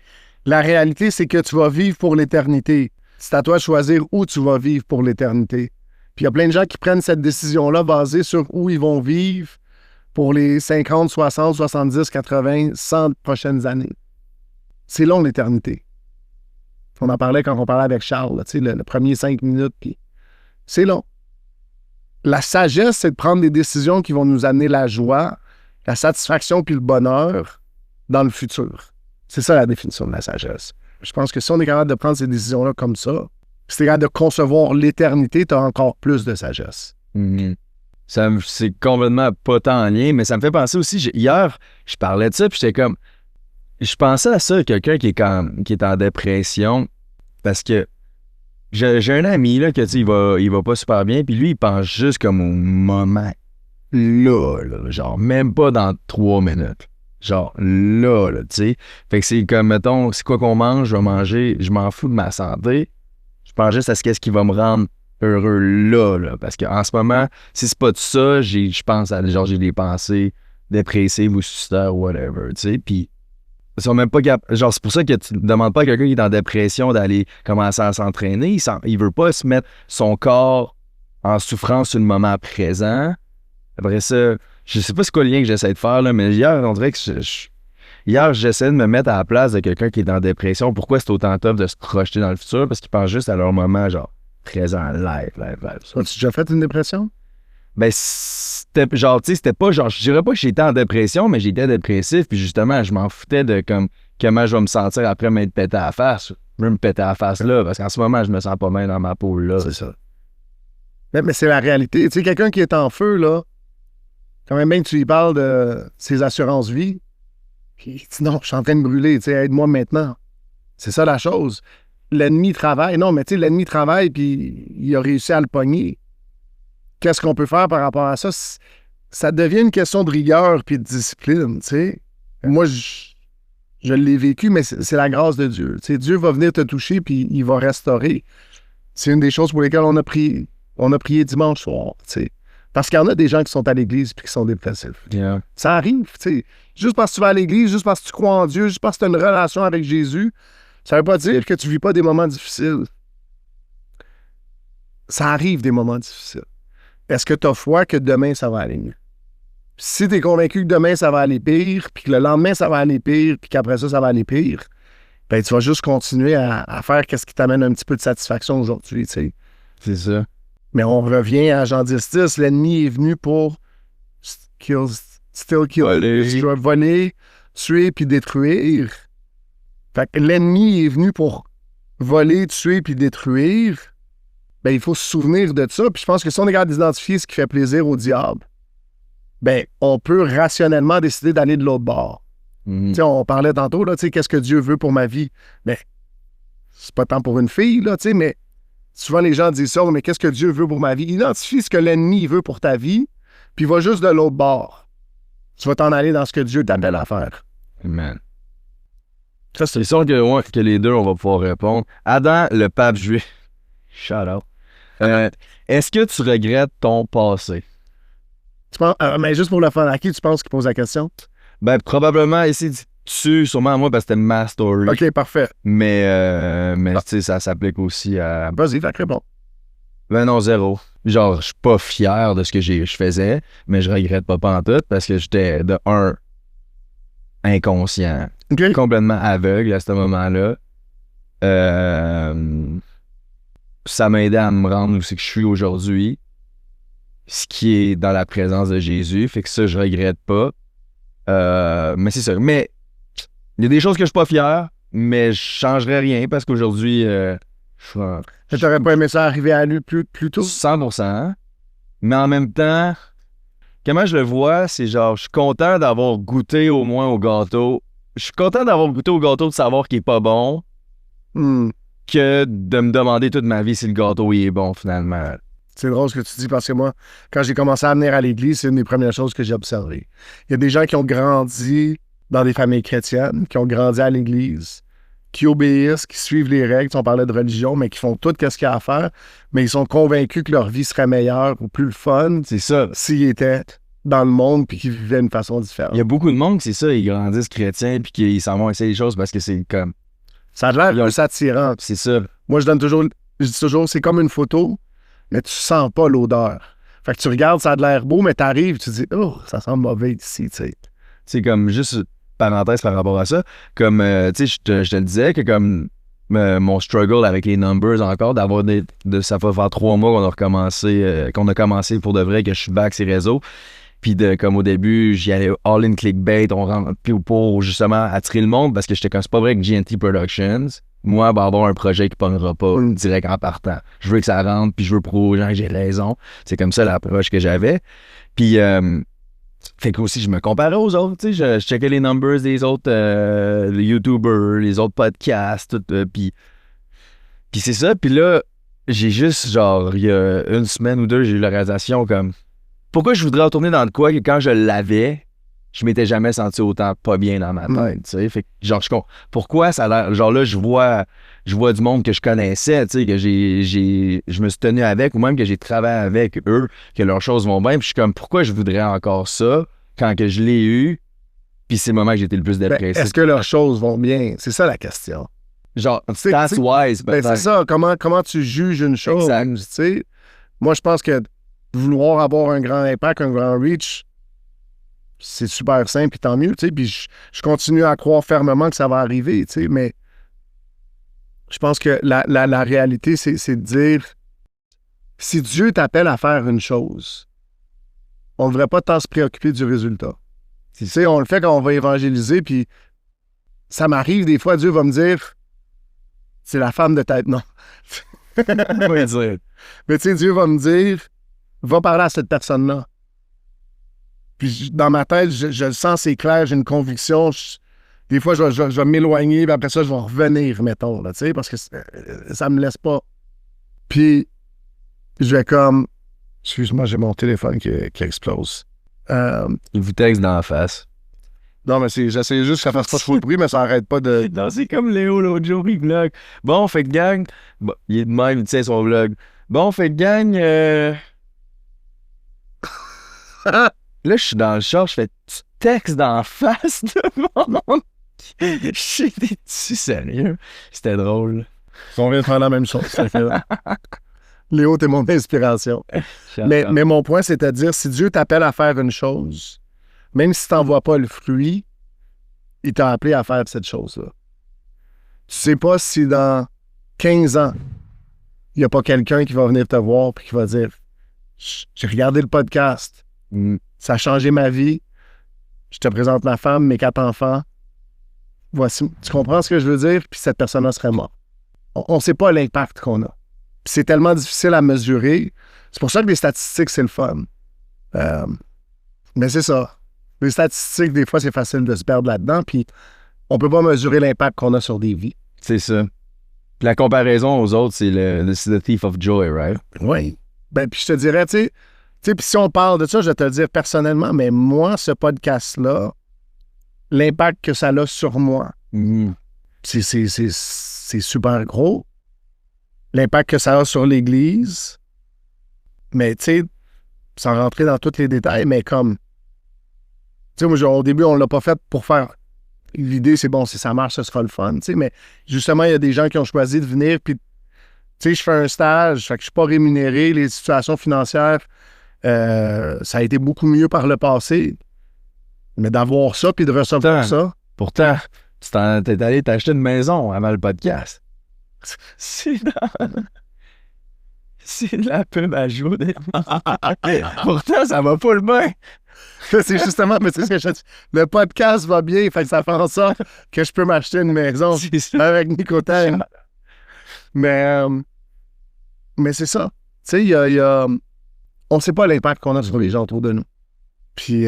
la réalité, c'est que tu vas vivre pour l'éternité. C'est à toi de choisir où tu vas vivre pour l'éternité. Puis il y a plein de gens qui prennent cette décision-là basée sur où ils vont vivre pour les 50, 60, 70, 80, 100 prochaines années. C'est long, l'éternité. On en parlait quand on parlait avec Charles, là, le premier 5 minutes. Puis c'est long. La sagesse, c'est de prendre des décisions qui vont nous amener la joie, la satisfaction puis le bonheur dans le futur. C'est ça la définition de la sagesse. Je pense que si on est capable de prendre ces décisions-là comme ça, si tu es capable de concevoir l'éternité, tu as encore plus de sagesse. C'est complètement pas tant en lien, mais ça me fait penser aussi, hier, je parlais de ça, puis j'étais comme, je pensais à ça, quelqu'un qui est en dépression, parce que j'ai un ami, là, que, tu sais, il va pas super bien, puis lui, il pense juste comme au moment, là, genre, même pas dans 3 minutes. Genre, là, tu sais. Fait que c'est comme, mettons, c'est quoi qu'on mange, je vais manger, je m'en fous de ma santé, je pense juste à ce qui va me rendre heureux là, parce qu'en ce moment, si c'est pas tout ça, je pense à, genre, j'ai des pensées dépressives ou suicidaires ou whatever, tu sais, puis ils sont même pas genre, c'est pour ça que tu ne demandes pas à quelqu'un qui est en dépression d'aller commencer à s'entraîner, il veut pas se mettre son corps en souffrance sur le moment présent. Après ça, je sais pas c'est quoi le lien que j'essaie de faire, là, mais hier, on dirait que hier, j'essaie de me mettre à la place de quelqu'un qui est en dépression. Pourquoi c'est autant tough de se projeter dans le futur? Parce qu'ils pensent juste à leur moment, genre, présent, live. As-tu déjà fait une dépression? Ben, c'était genre, tu sais, c'était pas genre, je dirais pas que j'étais en dépression, mais j'étais dépressif, puis justement, je m'en foutais de comme, comment je vais me sentir après m'être pété à la face. Je veux me péter à la face là, parce qu'en ce moment, je me sens pas bien dans ma peau là. C'est ça. Mais c'est la réalité. Tu sais, quelqu'un qui est en feu, là, quand même bien que tu lui parles de ses assurances-vie, puis il dit non, je suis en train de brûler, tu sais, aide-moi maintenant. C'est ça la chose. L'ennemi travaille. Non, mais tu sais, l'ennemi travaille, puis il a réussi à le pogner. Qu'est-ce qu'on peut faire par rapport à ça? Ça devient une question de rigueur puis de discipline, tu sais. Moi, je l'ai vécu, mais c'est la grâce de Dieu. Tu sais, Dieu va venir te toucher puis il va restaurer. C'est une des choses pour lesquelles on a prié dimanche soir, tu sais. Parce qu'il y en a des gens qui sont à l'église puis qui sont dépressifs. Yeah. Ça arrive, tu sais. Juste parce que tu vas à l'église, juste parce que tu crois en Dieu, juste parce que tu as une relation avec Jésus, ça veut pas dire que tu vis pas des moments difficiles. Ça arrive des moments difficiles. Est-ce que tu as foi que demain, ça va aller mieux? Si tu es convaincu que demain, ça va aller pire, puis que le lendemain, ça va aller pire, puis qu'après ça, ça va aller pire, ben tu vas juste continuer à faire ce qui t'amène un petit peu de satisfaction aujourd'hui, tu sais. C'est ça. Mais on revient à Jean 10:10, l'ennemi est venu pour voler, tuer, puis détruire. Fait que l'ennemi est venu pour voler, tuer, puis détruire. Ben, il faut se souvenir de ça. Puis je pense que si on est capable d'identifier ce qui fait plaisir au diable, ben, on peut rationnellement décider d'aller de l'autre bord. Tu sais, on parlait tantôt, là, tu sais, qu'est-ce que Dieu veut pour ma vie? Ben, c'est pas tant pour une fille, là, tu sais, mais souvent les gens disent ça, mais qu'est-ce que Dieu veut pour ma vie? Identifie ce que l'ennemi veut pour ta vie, puis va juste de l'autre bord. Tu vas t'en aller dans ce que Dieu t'appelle à faire. Amen. Ça, c'est sûr que les deux, on va pouvoir répondre. Adam, le pape juif. Shout out. Est-ce que tu regrettes ton passé? Tu penses, mais juste pour le fun, à qui tu penses qu'il pose la question? Ben, probablement, ici, tu sûrement à moi parce que c'était ma story. OK, parfait. Mais tu sais, ça s'applique aussi à. Vas-y, fait que réponds. Ben non, zéro. Genre, je suis pas fier de ce que je faisais, mais je regrette pas pantoute parce que j'étais, de un, inconscient, OK. complètement aveugle à ce moment-là. Ça m'a aidé à me rendre où c'est que je suis aujourd'hui, ce qui est dans la présence de Jésus, fait que ça, je regrette pas. Mais c'est ça. Mais il y a des choses que je suis pas fier, mais je changerais rien parce qu'aujourd'hui, T'aurais pas aimé ça arriver à lui plus tôt? 100%. Mais en même temps, comment je le vois, c'est genre, je suis content d'avoir goûté au moins au gâteau. Je suis content d'avoir goûté au gâteau de savoir qu'il est pas bon que de me demander toute ma vie si le gâteau il est bon finalement. C'est drôle ce que tu dis parce que moi, quand j'ai commencé à venir à l'église, c'est une des premières choses que j'ai observées. Il y a des gens qui ont grandi dans des familles chrétiennes, qui ont grandi à l'église, qui obéissent, qui suivent les règles, on parlait de religion, mais qui font tout ce qu'il y a à faire, mais ils sont convaincus que leur vie serait meilleure ou plus le fun C'est ça. s'ils étaient dans le monde puis qu'ils vivaient d'une façon différente. Il y a beaucoup de monde qui c'est ça, ils grandissent chrétiens puis qu'ils s'en vont essayer des choses parce que c'est comme. Ça a l'air plus attirant. C'est ça. Moi, je dis toujours, c'est comme une photo, mais tu sens pas l'odeur. Fait que tu regardes, ça a de l'air beau, mais t'arrives, tu te dis, oh, ça sent mauvais ici, tu sais. C'est comme juste parenthèse par rapport à ça. Comme, tu sais, je te le disais que comme mon struggle avec les numbers encore, d'avoir ça va faire 3 mois qu'on a recommencé, qu'on a commencé pour de vrai, que je suis back ces réseaux. Puis comme au début, j'y allais all in clickbait, on rentre pour justement attirer le monde parce que j'étais comme c'est pas vrai que GNT Productions, moi, ben, avoir un projet qui pognera pas direct en partant. Je veux que ça rentre, puis je veux prouver aux gens que j'ai raison. C'est comme ça l'approche que j'avais. Puis, fait que aussi, je me comparais aux autres, tu sais, je checkais les numbers des autres les YouTubers, les autres podcasts, tout, puis c'est ça. Puis là, j'ai juste, genre, il y a une semaine ou deux, j'ai eu la réalisation comme pourquoi je voudrais retourner dans de quoi que quand je l'avais, je m'étais jamais senti autant pas bien dans ma tête, tu sais. Fait que, genre, pourquoi ça a l'air... Genre là, je vois du monde que je connaissais, tu sais, que je me suis tenu avec, ou même que j'ai travaillé avec eux, que leurs choses vont bien, puis je suis comme, pourquoi je voudrais encore ça quand que je l'ai eu, puis c'est le moment que j'étais le plus dépressif. Est-ce que leurs choses vont bien? C'est ça la question. Genre, stats-wise, c'est ça, comment tu juges une chose, tu sais. Moi, je pense que vouloir avoir un grand impact, un grand reach, c'est super simple, puis tant mieux, tu sais, puis je continue à croire fermement que ça va arriver, tu sais, mais je pense que la réalité, c'est de dire, si Dieu t'appelle à faire une chose, on ne devrait pas tant se préoccuper du résultat. Tu sais, on le fait quand on va évangéliser, puis ça m'arrive des fois, Dieu va me dire, c'est la femme de tête, non. Mais tu sais, Dieu va me dire, va parler à cette personne-là. Puis dans ma tête, je le sens, c'est clair, j'ai une conviction. Des fois, je vais m'éloigner, puis après ça, je vais revenir, mettons, là, tu sais, parce que ça me laisse pas. Puis, je vais comme... Excuse-moi, j'ai mon téléphone qui explose. Il vous texte dans la face. Non, mais j'essaie juste que ça fasse pas trop de bruit, mais ça arrête pas de... Non, c'est comme Léo l'autre jour, il vlog. Bon, fait que gang... Bon, il est de même, tu sais, son vlog. Bon, fait que gang... Là, je suis dans le char, je fais tu textes d'en face de monde. J'étais-tu sérieux? C'était drôle. On vient de faire la même chose. Léo, t'es mon inspiration. Mais mon point, c'est à dire, si Dieu t'appelle à faire une chose, même si t'en vois pas le fruit, il t'a appelé à faire cette chose-là. Tu sais pas si dans 15 ans, il n'y a pas quelqu'un qui va venir te voir et qui va dire « J'ai regardé le podcast. Ça a changé ma vie. Je te présente ma femme, mes 4 enfants. Voici. » Tu comprends ce que je veux dire? Puis cette personne-là serait morte. On ne sait pas l'impact qu'on a. Puis c'est tellement difficile à mesurer. C'est pour ça que les statistiques, c'est le fun. Mais c'est ça. Les statistiques, des fois, c'est facile de se perdre là-dedans. Puis on peut pas mesurer l'impact qu'on a sur des vies. C'est ça. Puis la comparaison aux autres, c'est the thief of joy, right? Oui. Ben, puis je te dirais, tu sais, puis si on parle de ça, je vais te le dire personnellement, mais moi, ce podcast-là, l'impact que ça a sur moi, c'est super gros. L'impact que ça a sur l'Église. Mais, tu sais, sans rentrer dans tous les détails, mais comme... Tu sais, moi, au début, on l'a pas fait pour faire... L'idée, c'est bon, si ça marche, ce sera le fun, tu sais. Mais justement, il y a des gens qui ont choisi de venir, puis, tu sais, je fais un stage, fait que je suis pas rémunéré, les situations financières, ça a été beaucoup mieux par le passé. Mais d'avoir ça, puis de recevoir ça... Pourtant, t'es allé t'acheter une maison avant le podcast. C'est de la pub à jouer. Pourtant, ça va pas le bien. C'est justement, mais c'est ce que je dis. Le podcast va bien, fait que ça fait en sorte que je peux m'acheter une maison avec Nicotine. Mais c'est ça. Tu sais, on ne sait pas l'impact qu'on a sur les gens autour de nous. Puis,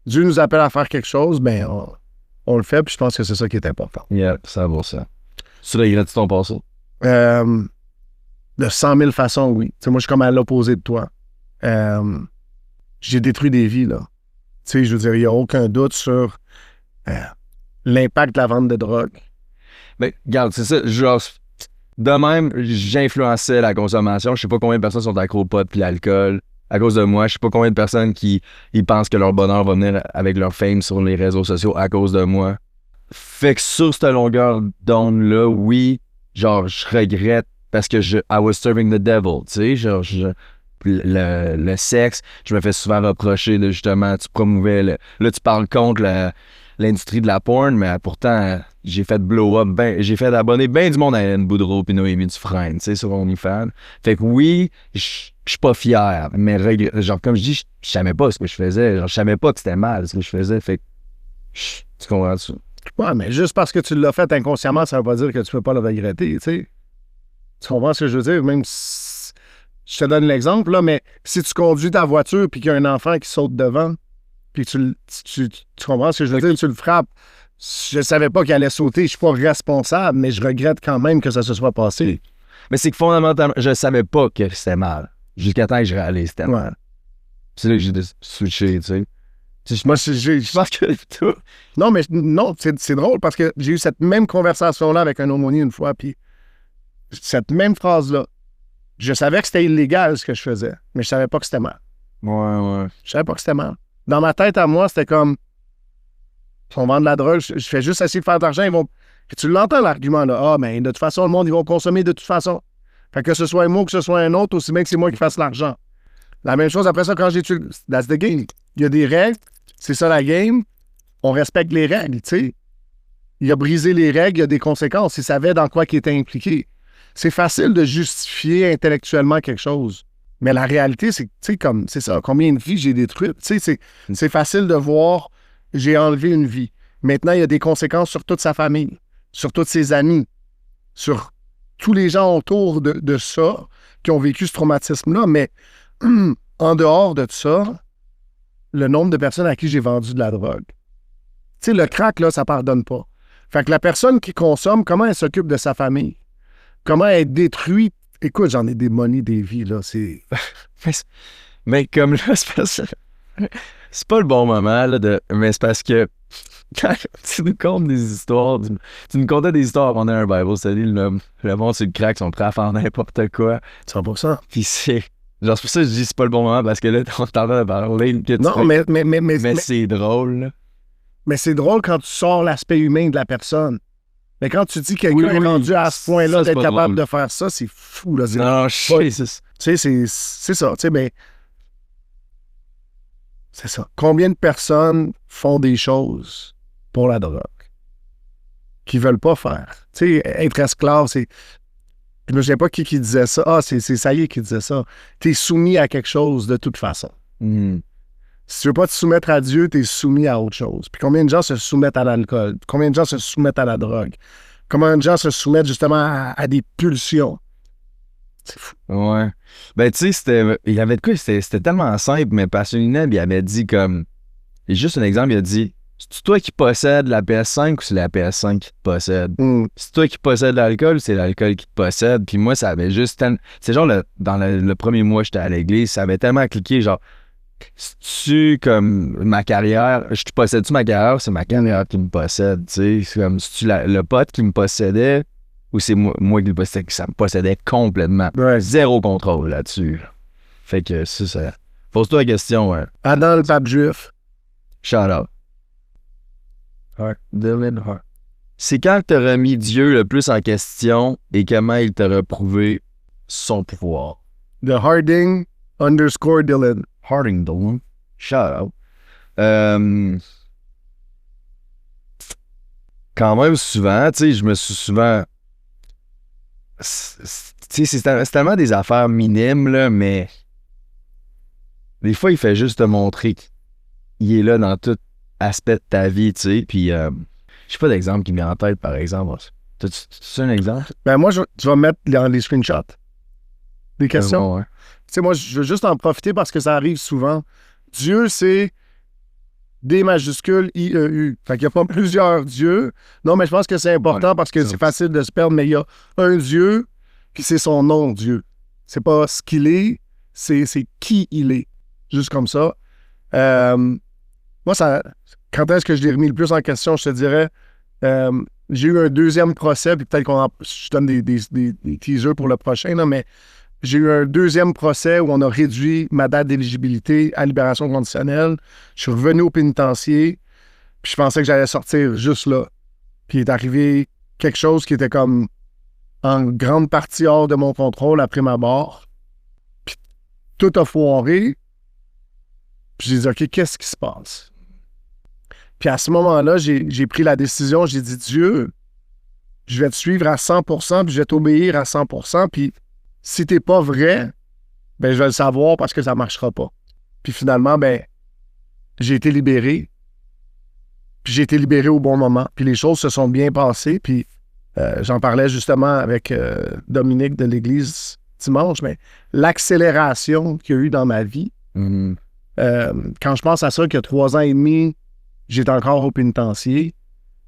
Dieu nous appelle à faire quelque chose, ben on le fait, puis je pense que c'est ça qui est important. Yeah, ça vaut ça. Tu regrettes ton passé? De 100 000 façons, oui. Tu sais, moi, je suis comme à l'opposé de toi. J'ai détruit des vies, là. Tu sais, je veux dire, il n'y a aucun doute sur l'impact de la vente de drogue. Mais, regarde, c'est ça. Genre, de même, j'influençais la consommation. Je sais pas combien de personnes sont accro au pot puis l'alcool à cause de moi. Je sais pas combien de personnes qui ils pensent que leur bonheur va venir avec leur fame sur les réseaux sociaux à cause de moi. Fait que sur cette longueur d'onde-là, oui, genre, je regrette parce que I was serving the devil, tu sais, genre, le sexe, je me fais souvent reprocher de justement, tu promouvais, là, tu parles contre l'industrie de la porn, mais pourtant, j'ai fait blow up, j'ai fait abonner bien du monde à Hélène Boudreau puis Noémie Dufresne, tu sais, sur OnlyFans. Fait que oui, je suis pas fier, mais genre, comme je dis, je savais pas ce que je faisais, genre, je savais pas que c'était mal ce que je faisais, fait que, tu comprends ça? Ouais, mais juste parce que tu l'as fait inconsciemment, ça veut pas dire que tu peux pas le regretter, tu sais. Tu comprends ce que je veux dire? Même si, je te donne l'exemple, là, mais si tu conduis ta voiture puis qu'il y a un enfant qui saute devant, puis tu comprends ce que je veux dire? Tu le frappes. Je savais pas qu'il allait sauter, je suis pas responsable, mais je regrette quand même que ça se soit passé. Mais c'est que fondamentalement, je savais pas que c'était mal. Jusqu'à temps que je réalise c'était mal. C'est là que j'ai switché, tu sais. Moi, je pense que tout. Non, mais non, c'est drôle parce que j'ai eu cette même conversation-là avec un aumônier une fois, puis cette même phrase-là. Je savais que c'était illégal ce que je faisais, mais je savais pas que c'était mal. Ouais. Je savais pas que c'était mal. Dans ma tête à moi, c'était comme on vend de la drogue, je fais juste essayer de faire de l'argent, ils vont. Et tu l'entends l'argument là. Ah, mais de toute façon, le monde, ils vont consommer de toute façon. Fait que ce soit un mot, que ce soit un autre, aussi bien que c'est moi qui fasse l'argent. La même chose après ça, quand j'ai tué. That's the game. Il y a des règles, c'est ça la game. On respecte les règles, tu sais. Il a brisé les règles, il y a des conséquences. Il savait dans quoi il était impliqué. C'est facile de justifier intellectuellement quelque chose. Mais la réalité, c'est, tu sais, comme, c'est ça, combien de vies j'ai détruites. Tu sais, c'est facile de voir, j'ai enlevé une vie. Maintenant, il y a des conséquences sur toute sa famille, sur tous ses amis, sur tous les gens autour de ça qui ont vécu ce traumatisme-là. Mais en dehors de ça, le nombre de personnes à qui j'ai vendu de la drogue. Tu sais, le crack, là, ça pardonne pas. Fait que la personne qui consomme, comment elle s'occupe de sa famille? Comment elle détruit... Écoute, j'en ai démoli des vies, là, c'est... mais comme là, c'est pas le bon moment, là, mais c'est parce que quand tu nous contes des histoires, tu nous contais des histoires pendant un Bible study, le monde sur le crack sont prêts à faire n'importe quoi. 100%. Puis c'est... Genre, c'est pour ça que je dis c'est pas le bon moment, parce que là, on t'entend parler... Non, mais c'est drôle, là. Mais c'est drôle quand tu sors l'aspect humain de la personne. Mais quand tu dis que quelqu'un est rendu à ce point-là d'être capable de faire ça, c'est fou, là. Non, je sais. Tu sais, c'est ça. Tu sais, mais... C'est ça. Combien de personnes font des choses pour la drogue qu'ils veulent pas faire? Tu sais, être esclave, c'est... Je me souviens pas qui disait ça. Ah, c'est Saïd qui disait ça. T'es soumis à quelque chose de toute façon. Si tu veux pas te soumettre à Dieu, t'es soumis à autre chose. Puis combien de gens se soumettent à l'alcool? Combien de gens se soumettent à la drogue? Combien de gens se soumettent justement à des pulsions? C'est fou. Ouais. Ben, tu sais, il y avait de quoi, c'était tellement simple, mais Passionnel, il avait dit comme... Et juste un exemple, il a dit, c'est toi qui possèdes la PS5 ou c'est la PS5 qui te possède? C'est toi qui possèdes l'alcool ou c'est l'alcool qui te possède? Puis moi, ça avait juste... C'est genre, dans le premier mois, j'étais à l'église, ça avait tellement cliqué, genre... C'est-tu comme ma carrière, je te possède-tu ma carrière, c'est ma carrière qui me possède, tu sais? C'est comme, c'est-tu le pote qui me possédait ou c'est moi qui le possédais, que ça me possédait complètement? Ouais. Zéro contrôle là-dessus. Là. Fait que ça. Pose-toi la question, ouais. Adam le pape juif. Shout out. Dylan Hart. C'est quand que t'as remis Dieu le plus en question et comment il t'a reprouvé son pouvoir? The Harding _Dylan. Harding Dylan. Shout out. Quand même souvent, tu sais, je me suis souvent... Tu sais, c'est tellement des affaires minimes, là, mais... Des fois, il fait juste te montrer qu'il est là dans tout aspect de ta vie, tu sais, puis... je sais pas d'exemple qui me vient en tête, par exemple. T'as-tu un exemple? Ben moi, tu vas mettre dans les screenshots. Des questions. Ouais. Tu sais, moi, je veux juste en profiter parce que ça arrive souvent. Dieu, c'est D majuscule I-E-U. Fait qu'il n'y a pas plusieurs dieux. Non, mais je pense que c'est important parce que c'est facile de se perdre, mais il y a un Dieu, puis c'est son nom, Dieu. C'est pas ce qu'il est, c'est qui il est. Juste comme ça. Moi, quand est-ce que je l'ai remis le plus en question, je te dirais, j'ai eu un deuxième procès, puis peut-être je donne des teasers pour le prochain, là, mais j'ai eu un deuxième procès où on a réduit ma date d'éligibilité à libération conditionnelle. Je suis revenu au pénitencier, puis je pensais que j'allais sortir juste là. Puis il est arrivé quelque chose qui était comme en grande partie hors de mon contrôle après ma mort. Puis tout a foiré. Puis j'ai dit, OK, qu'est-ce qui se passe? Puis à ce moment-là, j'ai pris la décision, j'ai dit, Dieu, je vais te suivre à 100%, puis je vais t'obéir à 100%, puis si t'es pas vrai, ben je vais le savoir parce que ça marchera pas. Puis finalement, ben j'ai été libéré, puis j'ai été libéré au bon moment, puis les choses se sont bien passées, puis j'en parlais justement avec Dominique de l'Église dimanche, mais l'accélération qu'il y a eu dans ma vie, quand je pense à ça, qu'il y a 3 ans et demi, j'étais encore au pénitencier,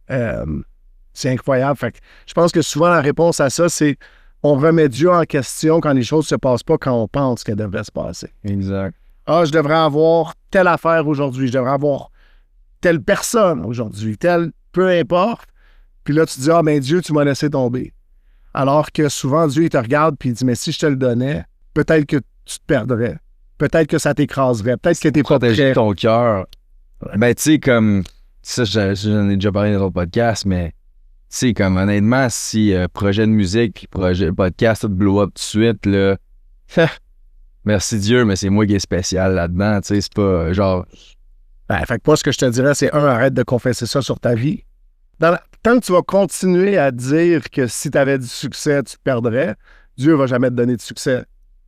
c'est incroyable. Fait que je pense que souvent la réponse à ça, c'est on remet Dieu en question quand les choses ne se passent pas quand on pense qu'elles devraient se passer. Exact. Ah, je devrais avoir telle affaire aujourd'hui, je devrais avoir telle personne aujourd'hui, peu importe. Puis là, tu te dis, ah, ben Dieu, tu m'as laissé tomber. Alors que souvent, Dieu, il te regarde puis il dit, mais si je te le donnais, peut-être que tu te perdrais. Peut-être que ça t'écraserait. Peut-être que t'es pas prêt. Ton cœur. Ben, tu sais, comme... Ça, j'en ai déjà parlé dans d'autres podcasts, mais... Tu sais, comme honnêtement, si projet de musique puis projet podcast, tout blow up tout de suite, là... merci Dieu, mais c'est moi qui est spécial là-dedans, tu sais, c'est pas genre... Ben, fait que moi, ce que je te dirais, c'est arrête de confesser ça sur ta vie. Tant que tu vas continuer à dire que si tu avais du succès, tu te perdrais, Dieu va jamais te donner de succès.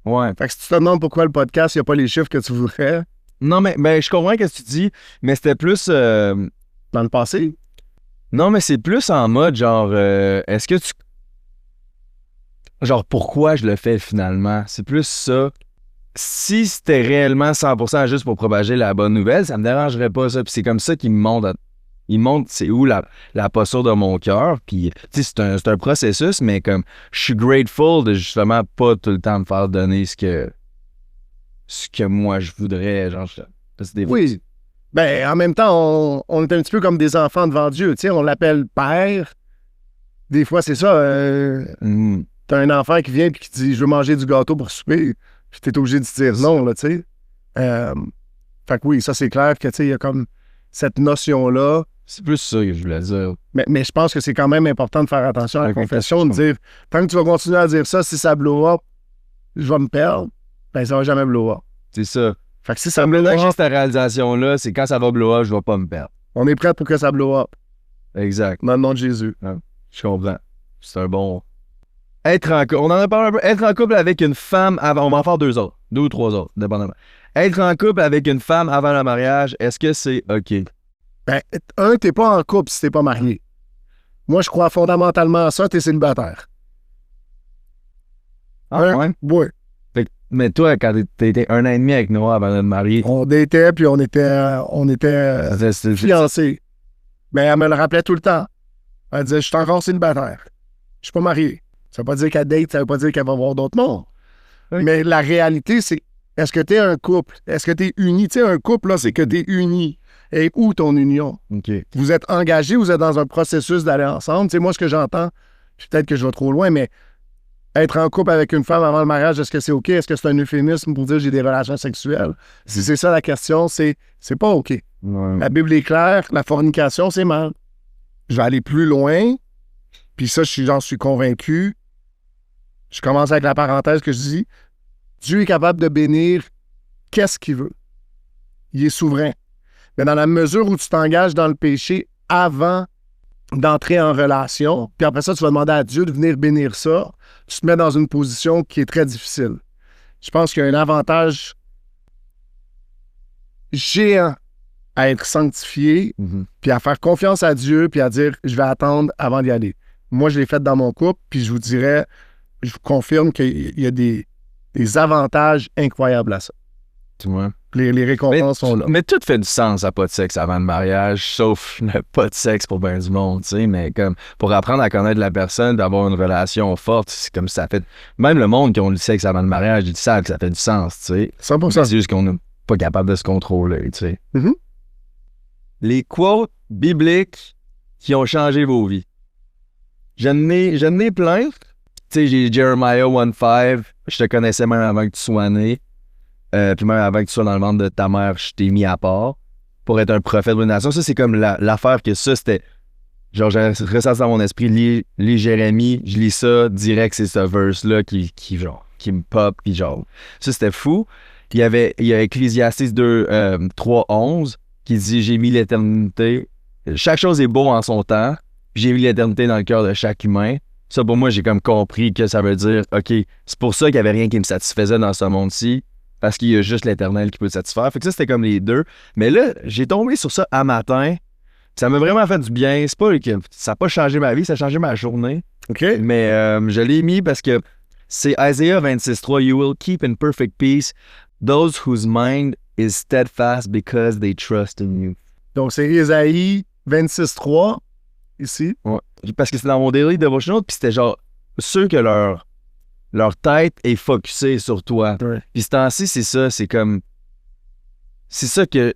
Ouais. Fait que si tu te demandes pourquoi le podcast, il n'y a pas les chiffres que tu voudrais... Non, mais je comprends ce que tu dis, mais c'était plus... Dans le passé? Non, mais c'est plus en mode genre, est-ce que tu... Genre, pourquoi je le fais finalement? C'est plus ça. Si c'était réellement 100% juste pour propager la bonne nouvelle, ça me dérangerait pas ça. Puis c'est comme ça qu'il me montre... Il montre c'est où la posture de mon cœur. Puis, tu sais, c'est un processus, mais comme, je suis grateful de justement pas tout le temps me faire donner ce que moi je voudrais. Genre, parce que des fois, Oui. Ben, en même temps, on est un petit peu comme des enfants devant Dieu. Tu sais, on l'appelle père. Des fois, c'est ça. T'as un enfant qui vient et qui dit « Je veux manger du gâteau pour souper ». Puis t'es obligé de dire non, là, tu sais. Fait que oui, ça, c'est clair que, tu sais, il y a comme cette notion-là. C'est plus ça que je voulais dire. Mais je pense que c'est quand même important de faire attention à la confession, de dire « Tant que tu vas continuer à dire ça, si ça blow up, je vais me perdre. » Ben, ça va jamais blow up. C'est ça. Fait que si ça blow blow up, up, cette réalisation-là, c'est quand ça va blow up, je vais pas me perdre. on est prêt pour que ça blow up. Exact. Dans le nom de Jésus. Ouais, je comprends. C'est un bon... Être en couple, on en a parlé un peu. Être en couple avec une femme avant... On va en faire 2 autres. 2 ou 3 autres, dépendamment. Être en couple avec une femme avant le mariage, est-ce que c'est OK? Ben, t'es pas en couple si t'es pas marié. Moi, je crois fondamentalement à ça, t'es célibataire. Ah, ouais? Oui. Mais toi, quand t'étais 1 an et demi avec Noah avant de te marier... On datait, puis on était fiancés. Mais elle me le rappelait tout le temps. Elle disait, je suis encore célibataire. Je suis pas marié. Ça veut pas dire qu'elle date, ça veut pas dire qu'elle va voir d'autres mondes. Oui. Mais la réalité, c'est Est-ce que tu es un couple? Est-ce que tu es uni? Tu sais, un couple, là, c'est que tu es uni. Et où ton union? OK. Vous êtes engagés, vous êtes dans un processus d'aller ensemble. Tu sais, moi, ce que j'entends, puis peut-être que je vais trop loin, mais être en couple avec une femme avant le mariage, est-ce que c'est OK? Est-ce que c'est un euphémisme pour dire j'ai des relations sexuelles? Si c'est ça la question, c'est pas OK. Ouais. La Bible est claire, la fornication, c'est mal. Je vais aller plus loin, puis ça, j'en suis convaincu. Je commence avec la parenthèse que je dis. Dieu est capable de bénir qu'est-ce qu'il veut. Il est souverain. Mais dans la mesure où tu t'engages dans le péché avant d'entrer en relation, puis après ça, tu vas demander à Dieu de venir bénir ça, tu te mets dans une position qui est très difficile. Je pense qu'il y a un avantage géant à être sanctifié, puis à faire confiance à Dieu, puis à dire « je vais attendre avant d'y aller ». Moi, je l'ai fait dans mon couple, puis je vous dirais, je vous confirme qu'il y a des avantages incroyables à ça. Tu vois? Les récompenses sont là. Mais tout fait du sens à pas de sexe avant le mariage, sauf le pas de sexe pour bien du monde, tu sais. Mais comme pour apprendre à connaître la personne, d'avoir une relation forte, c'est comme ça fait. Même le monde qui ont le sexe avant le mariage, ils savent que ça fait du sens, tu sais. 100%. C'est juste qu'on n'est pas capable de se contrôler, tu sais. Mhm. Les quotes bibliques qui ont changé vos vies. J'en ai plein. Tu sais, j'ai Jeremiah 1:5. Je te connaissais même avant que tu sois né. Puis même avant que tu sois dans le ventre de ta mère, je t'ai mis à part pour être un prophète pour une nation. Ça, c'est comme l'affaire que ça, c'était... Genre, j'ai ressenti dans mon esprit, lis Jérémie, je lis ça, direct, c'est ce verse-là qui me pop, puis genre... Ça, c'était fou. Il y a Ecclésiastes 3:11 qui dit « J'ai mis l'éternité... Chaque chose est beau en son temps, puis j'ai mis l'éternité dans le cœur de chaque humain. » Ça, pour moi, j'ai comme compris que ça veut dire « OK, c'est pour ça qu'il n'y avait rien qui me satisfaisait dans ce monde-ci. » Parce qu'il y a juste l'Éternel qui peut te satisfaire. Fait que ça, c'était comme les deux. Mais là, j'ai tombé sur ça un matin. Ça m'a vraiment fait du bien. C'est pas que ça n'a pas changé ma vie, ça a changé ma journée. OK? Mais je l'ai mis parce que c'est Isaiah 26:3. You will keep in perfect peace those whose mind is steadfast because they trust in you. Donc, c'est Ésaïe 26:3, ici. Ouais. Parce que c'est dans mon daily devotional, puis c'était genre ceux que leur tête est focusée sur toi. Ouais. Puis ce temps-ci, c'est ça, c'est comme... C'est ça que,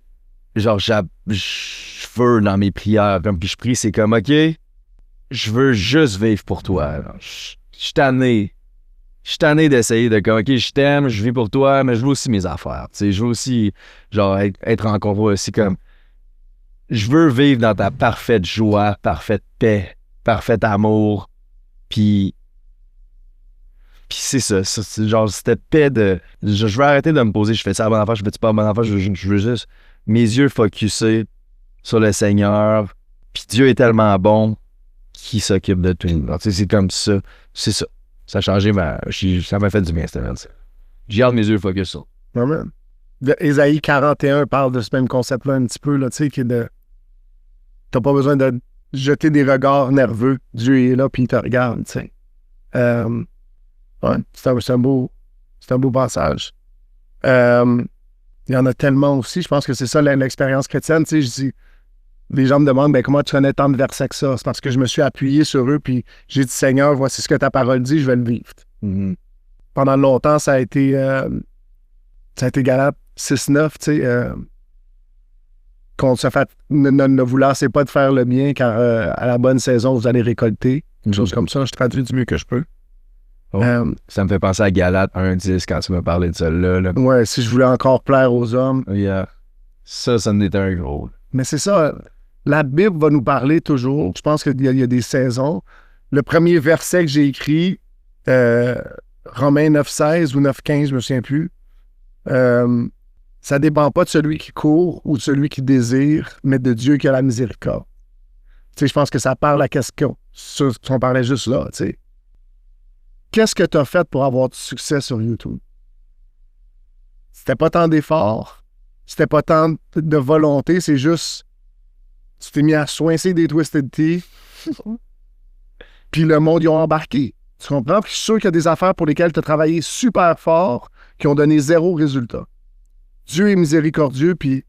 genre, je veux dans mes prières. Comme, puis je prie, c'est comme, OK, je veux juste vivre pour toi. Je suis tanné. Je suis tanné d'essayer de, comme, OK, je t'aime, je vis pour toi, mais je veux aussi mes affaires. Tu sais, je veux aussi, genre, être en contrôle aussi, comme... Je veux vivre dans ta parfaite joie, parfaite paix, parfait amour, puis c'est ça, c'est genre cette paix de... Je veux arrêter de me poser, je fais ça à la bonne affaire, je fais-tu pas à la bonne affaire, je veux juste mes yeux focusés sur le Seigneur, puis Dieu est tellement bon qu'il s'occupe de tout. Alors, tu sais, c'est comme ça, c'est ça. Ça a changé ça m'a fait du bien, cette merde. J'ai hâte mes yeux focus sur. Amen. Ésaïe 41 parle de ce même concept-là un petit peu, là, tu sais, qui est de... T'as pas besoin de jeter des regards nerveux. Dieu est là, puis il te regarde, tu sais. Ouais, c'est un beau passage. Il y en a tellement aussi. Je pense que c'est ça l'expérience chrétienne. Tu sais, je dis, les gens me demandent comment tu connais tant de versets que ça. C'est parce que je me suis appuyé sur eux, puis j'ai dit, Seigneur, voici ce que ta parole dit, je vais le vivre. Mm-hmm. Pendant longtemps, ça a été Galates 6:9, tu sais. Qu'on se fait, ne vous lassez pas de faire le bien, car à la bonne saison, vous allez récolter. Une chose comme ça, je traduis du mieux que je peux. Oh, ça me fait penser à Galates 1:10 quand tu me parlais de ça là. Ouais, si je voulais encore plaire aux hommes. Yeah. Ça en était un gros. Mais c'est ça, la Bible va nous parler toujours. Je pense qu'il y a des saisons. Le premier verset que j'ai écrit, Romains 9:16 ou 9:15, je me souviens plus. Ça dépend pas de celui qui court ou de celui qui désire, mais de Dieu qui a la miséricorde. Tu sais, je pense que ça parle à qu'est-ce qu'on parlait juste là, tu sais. Qu'est-ce que tu as fait pour avoir du succès sur YouTube? C'était pas tant d'efforts, c'était pas tant de volonté, c'est juste tu t'es mis à soincer des Twisted Tea, puis le monde, ils ont embarqué. Tu comprends? Puis je suis sûr qu'il y a des affaires pour lesquelles tu as travaillé super fort qui ont donné 0 résultat. Dieu est miséricordieux, puis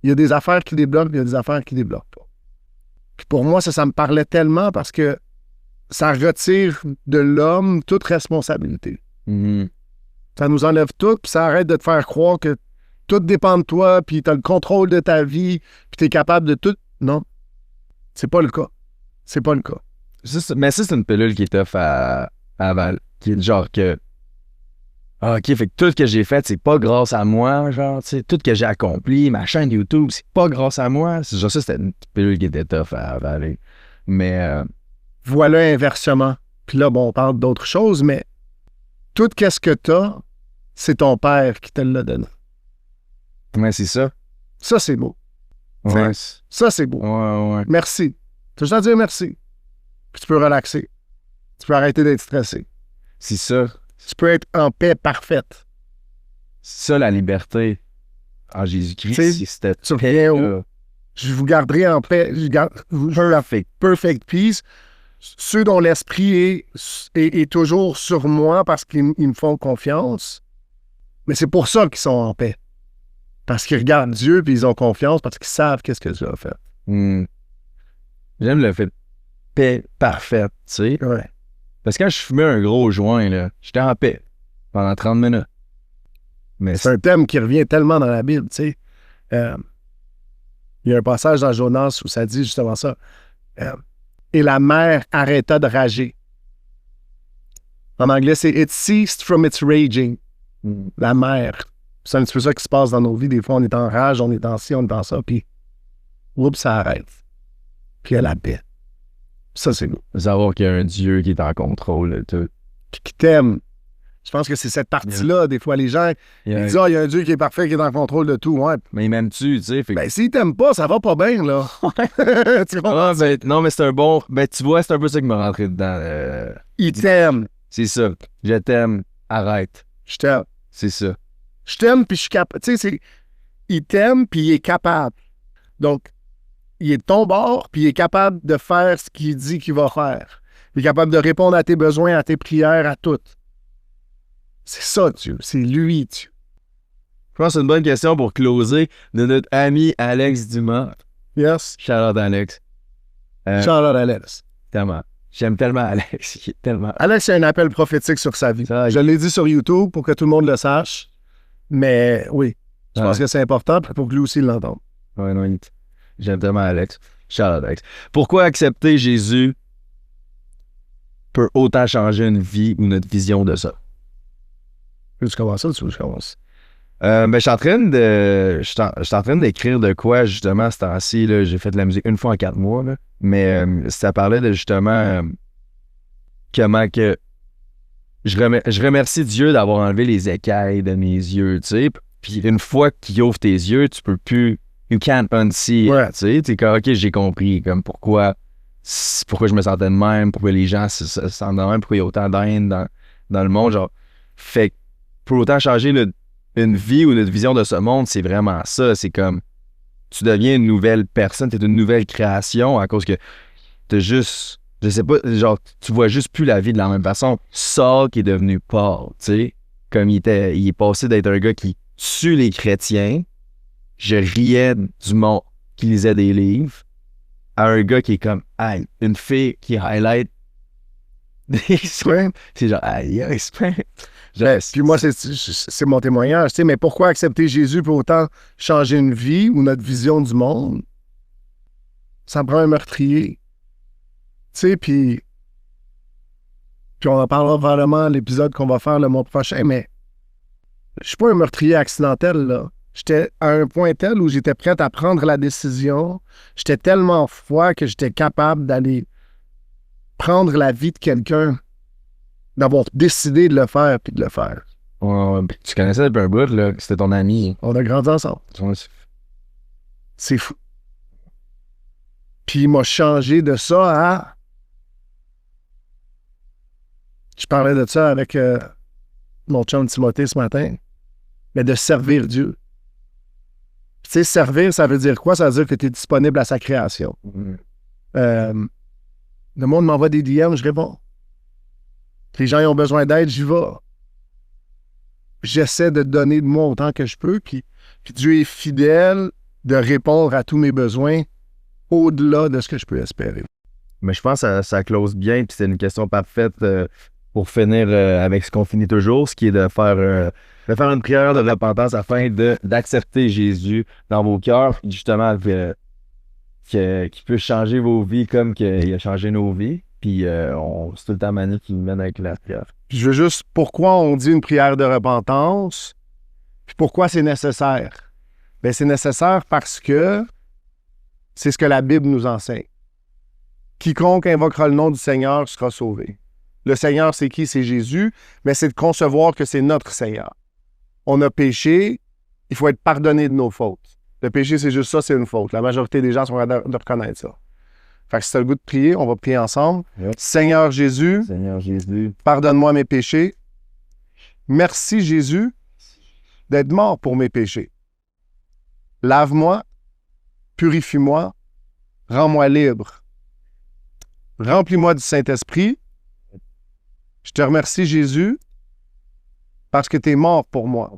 il y a des affaires qui débloquent, puis il y a des affaires qui débloquent pas. Puis pour moi, ça me parlait tellement parce que ça retire de l'homme toute responsabilité. Mm-hmm. Ça nous enlève tout, puis ça arrête de te faire croire que tout dépend de toi, puis tu as le contrôle de ta vie, puis tu es capable de tout. Non, c'est pas le cas. C'est pas le cas. Mais ça, c'est une pilule qui est tough à avaler. Qui est genre que. Ah, OK, fait que tout ce que j'ai fait, c'est pas grâce à moi, genre, tu sais, tout ce que j'ai accompli, ma chaîne YouTube, c'est pas grâce à moi. C'est genre ça, c'était une pilule qui était tough à avaler. Mais. Voilà inversement. Puis là, bon, on parle d'autre chose, mais tout ce que tu as, c'est ton père qui te l'a donné. Ouais, c'est ça. Ça, c'est beau. Ouais. Ça, c'est beau. Ouais. Merci. Tu as juste à dire merci. Puis tu peux relaxer. Tu peux arrêter d'être stressé. C'est ça. Tu peux être en paix parfaite. C'est ça, la liberté. En Jésus-Christ, T'sais, c'était tu reviens au... Je vous garderai en paix. Perfect peace. Ceux dont l'esprit est toujours sur moi parce qu'ils me font confiance. Mais c'est pour ça qu'ils sont en paix. Parce qu'ils regardent Dieu puis ils ont confiance parce qu'ils savent qu'est-ce que Dieu a fait. J'aime le fait paix parfaite, tu sais. Ouais. Parce que quand je fumais un gros joint, là, j'étais en paix pendant 30 minutes. Mais c'est un thème qui revient tellement dans la Bible, tu sais. Il y a un passage dans Jonas où ça dit justement ça. Et la mer arrêta de rager. En anglais, c'est « It ceased from its raging ». La mer. C'est un petit peu ça qui se passe dans nos vies. Des fois, on est en rage, on est en ci, on est en ça, puis oups, ça arrête. Puis il y a la paix. Ça, c'est nous. Savoir qu'il y a un Dieu qui est en contrôle de tout. Puis qui t'aime. Je pense que c'est cette partie-là. Des fois, les gens ils disent « Ah, il y a un Dieu qui est parfait, qui est en contrôle de tout. » Ouais. Mais il m'aime-tu, tu sais. Ben, s'il t'aime pas, ça va pas bien, là. Tu ah, ben, non, mais c'est un bon... Ben, tu vois, c'est un peu ça qui m'a rentré dedans. Il t'aime. C'est ça. Je t'aime. Arrête. Je t'aime. C'est ça. Je t'aime, puis je suis capable. Tu sais, il t'aime, puis il est capable. Donc, il est de ton bord, puis il est capable de faire ce qu'il dit qu'il va faire. Il est capable de répondre à tes besoins, à tes prières, à tout. C'est ça, Dieu. C'est lui, Dieu. Je pense que c'est une bonne question pour closer de notre ami Alex Dumas. Yes. Shout out Alex. Shout out Alex. Tellement. J'aime tellement Alex. Il est tellement... Alex a un appel prophétique sur sa vie. Ça, je l'ai dit sur YouTube pour que tout le monde le sache. Mais oui, je pense que c'est important pour que lui aussi l'entende. Ouais, non, j'aime tellement Alex. Shout out Alex. Pourquoi accepter Jésus peut autant changer une vie ou notre vision de ça? Tu commences ça ou tu veux que je commence? Ben, je suis en train d'écrire de quoi, justement, ce temps-ci. Là, j'ai fait de la musique une fois en 4 mois. Là, mais ça parlait de, justement, comment que je remercie Dieu d'avoir enlevé les écailles de mes yeux, tu sais. Puis une fois qu'il ouvre tes yeux, tu peux plus... You can't unsee, ouais. Tu sais. T'es comme, OK, j'ai compris, comme pourquoi je me sentais de même, pourquoi les gens se sentent de même, pourquoi il y a autant d'haine dans le monde, genre. Fait que pour autant changer une vie ou notre vision de ce monde, c'est vraiment ça. C'est comme, tu deviens une nouvelle personne, t'es une nouvelle création à cause que t'as juste, je sais pas, genre, tu vois juste plus la vie de la même façon. Saul qui est devenu Paul, tu sais, comme il est passé d'être un gars qui tue les chrétiens, je riais du monde qui lisait des livres, à un gars qui est comme, hey, une fille qui highlight des swings, c'est genre, aïe, Puis moi, c'est mon témoignage. Tu sais, mais pourquoi accepter Jésus pour autant changer une vie ou notre vision du monde? Ça prend un meurtrier. Tu sais, puis on en parlera vraiment à l'épisode qu'on va faire le mois prochain, mais je suis pas un meurtrier accidentel, là. J'étais à un point tel où j'étais prête à prendre la décision. J'étais tellement froid que j'étais capable d'aller prendre la vie de quelqu'un, d'avoir décidé de le faire puis de le faire. Ouais, tu connaissais depuis un bout, là. C'était ton ami. On a grandi ensemble. Ouais, c'est fou. Puis il m'a changé de ça à... Je parlais de ça avec mon chum Timothée ce matin, mais de servir Dieu. Tu sais, servir, ça veut dire quoi? Ça veut dire que tu es disponible à sa création. Le monde m'envoie des DM, je réponds. Les gens ils ont besoin d'aide, j'y vais. J'essaie de donner de moi autant que je peux, puis Dieu est fidèle de répondre à tous mes besoins au-delà de ce que je peux espérer. Mais je pense que ça close bien, puis c'est une question parfaite pour finir avec ce qu'on finit toujours, ce qui est de faire une prière de repentance afin d'accepter Jésus dans vos cœurs, justement, qu'il puisse changer vos vies comme qu'il a changé nos vies. Puis c'est tout le temps Mani qui nous mène avec la prière. Puis je veux juste, pourquoi on dit une prière de repentance, puis pourquoi c'est nécessaire? Bien, c'est nécessaire parce que c'est ce que la Bible nous enseigne. Quiconque invoquera le nom du Seigneur sera sauvé. Le Seigneur, c'est qui? C'est Jésus, mais c'est de concevoir que c'est notre Seigneur. On a péché, il faut être pardonné de nos fautes. Le péché, c'est juste ça, c'est une faute. La majorité des gens sont capables de reconnaître ça. Fait que si tu as le goût de prier, on va prier ensemble. Yep. Seigneur Jésus, pardonne-moi mes péchés. Merci Jésus d'être mort pour mes péchés. Lave-moi, purifie-moi, rends-moi libre. Remplis-moi du Saint-Esprit. Je te remercie Jésus parce que tu es mort pour moi.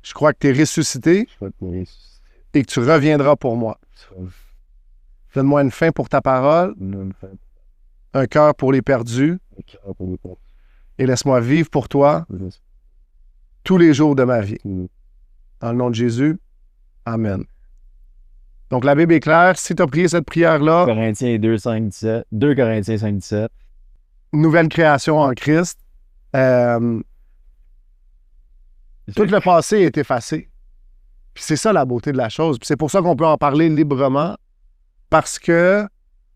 Je crois que tu es ressuscité et que tu reviendras pour moi. Donne-moi une fin pour ta parole, un cœur pour les perdus, et laisse-moi vivre pour toi tous les jours de ma vie. Dans le nom de Jésus, Amen. Donc, la Bible est claire. Si tu as prié cette prière-là... 2 Corinthiens 5, 17. Nouvelle création en Christ. Tout le passé est effacé. Puis c'est ça la beauté de la chose. Puis c'est pour ça qu'on peut en parler librement. Parce que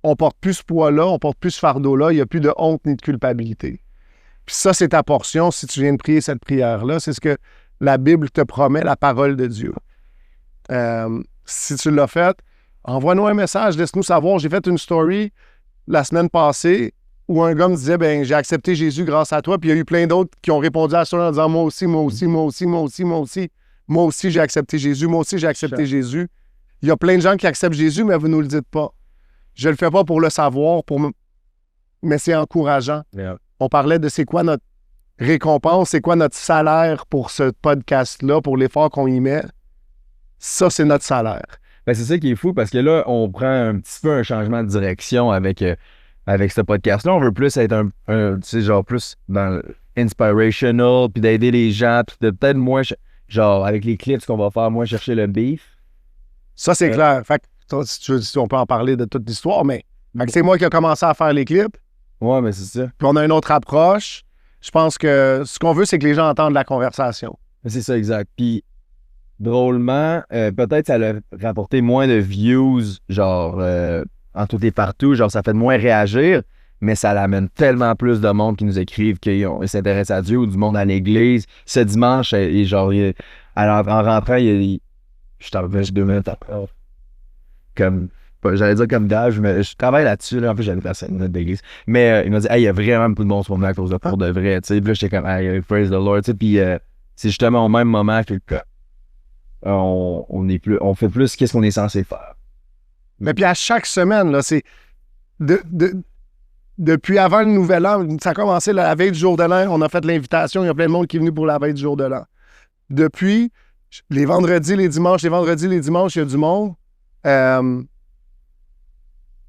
on porte plus ce poids-là, on porte plus ce fardeau-là, il n'y a plus de honte ni de culpabilité. Puis ça, c'est ta portion, si tu viens de prier cette prière-là, c'est ce que la Bible te promet, la parole de Dieu. Si tu l'as fait, envoie-nous un message, laisse-nous savoir. J'ai fait une story la semaine passée où un gars me disait, ben j'ai accepté Jésus grâce à toi, puis il y a eu plein d'autres qui ont répondu à ça en disant, moi aussi, j'ai accepté Jésus, Jésus. Il y a plein de gens qui acceptent Jésus, mais vous ne nous le dites pas. Je le fais pas pour le savoir, mais c'est encourageant. Yeah. On parlait de c'est quoi notre récompense, c'est quoi notre salaire pour ce podcast-là, pour l'effort qu'on y met. Ça, c'est notre salaire. Ben, c'est ça qui est fou, parce que là, on prend un petit peu un changement de direction avec ce podcast-là. On veut plus être tu sais, genre plus dans l'inspirational, puis d'aider les gens, puis de peut-être moins, genre avec les clips qu'on va faire, moins chercher le beef. Ça, c'est clair. Fait que, si on peut en parler de toute l'histoire, mais c'est moi qui ai commencé à faire les clips. Ouais, mais c'est ça. Puis on a une autre approche. Je pense que ce qu'on veut, c'est que les gens entendent la conversation. C'est ça, exact. Puis, drôlement, peut-être ça a rapporté moins de views, genre, en tout et partout. Genre, ça fait moins réagir, mais ça l'amène tellement plus de monde qui nous écrivent qu'ils s'intéressent à Dieu ou du monde à l'église. Ce dimanche, en rentrant, je t'arrivais 2 minutes après. J'allais dire comme d'âge, mais je travaille là-dessus. Là. En plus, j'allais passer 5 minutes d'église. Mais il m'a dit, hey, il y a vraiment beaucoup de monde sur mon à cause de pour de vrai. Puis là, j'étais comme, hey, praise the Lord. Puis c'est justement au même moment que on fait plus qu'est-ce qu'on est censé faire. Mais puis à chaque semaine, là, c'est depuis avant le Nouvel An, ça a commencé la veille du jour de l'an. On a fait l'invitation. Il y a plein de monde qui est venu pour la veille du jour de l'an. Depuis, les vendredis, les dimanches, il y a du monde.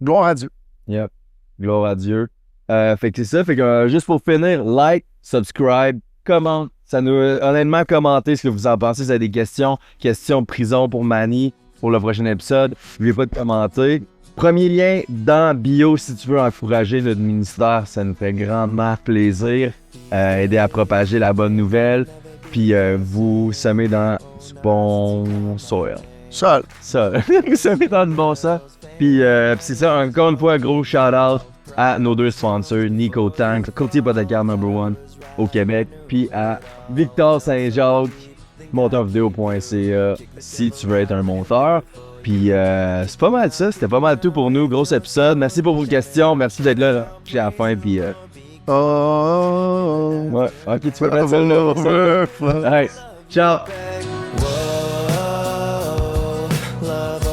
Gloire à Dieu. Yep. Gloire à Dieu. Fait que c'est ça. Fait que juste pour finir, like, subscribe, commente. Ça nous, honnêtement, commentez ce que vous en pensez. Si vous avez des questions prison pour Mani pour le prochain épisode, n'oubliez pas de commenter. Premier lien dans bio si tu veux encourager notre ministère. Ça nous fait grandement plaisir. Aider à propager la bonne nouvelle. Puis vous semez dans du bon soil. Sol. Vous semez dans du bon sol. Puis c'est ça, encore une fois, un gros shout-out à nos 2 sponsors, Nico Tank, courtier hypothécaire #1 au Québec, puis à Victor Saint-Jacques, monteurvideo.ca, si tu veux être un monteur. Puis c'est pas mal ça, c'était pas mal tout pour nous, gros épisode. Merci pour vos questions, merci d'être là jusqu'à la fin, puis... Ouais, ok, tu peux mettre ça là. Hey, ciao! Love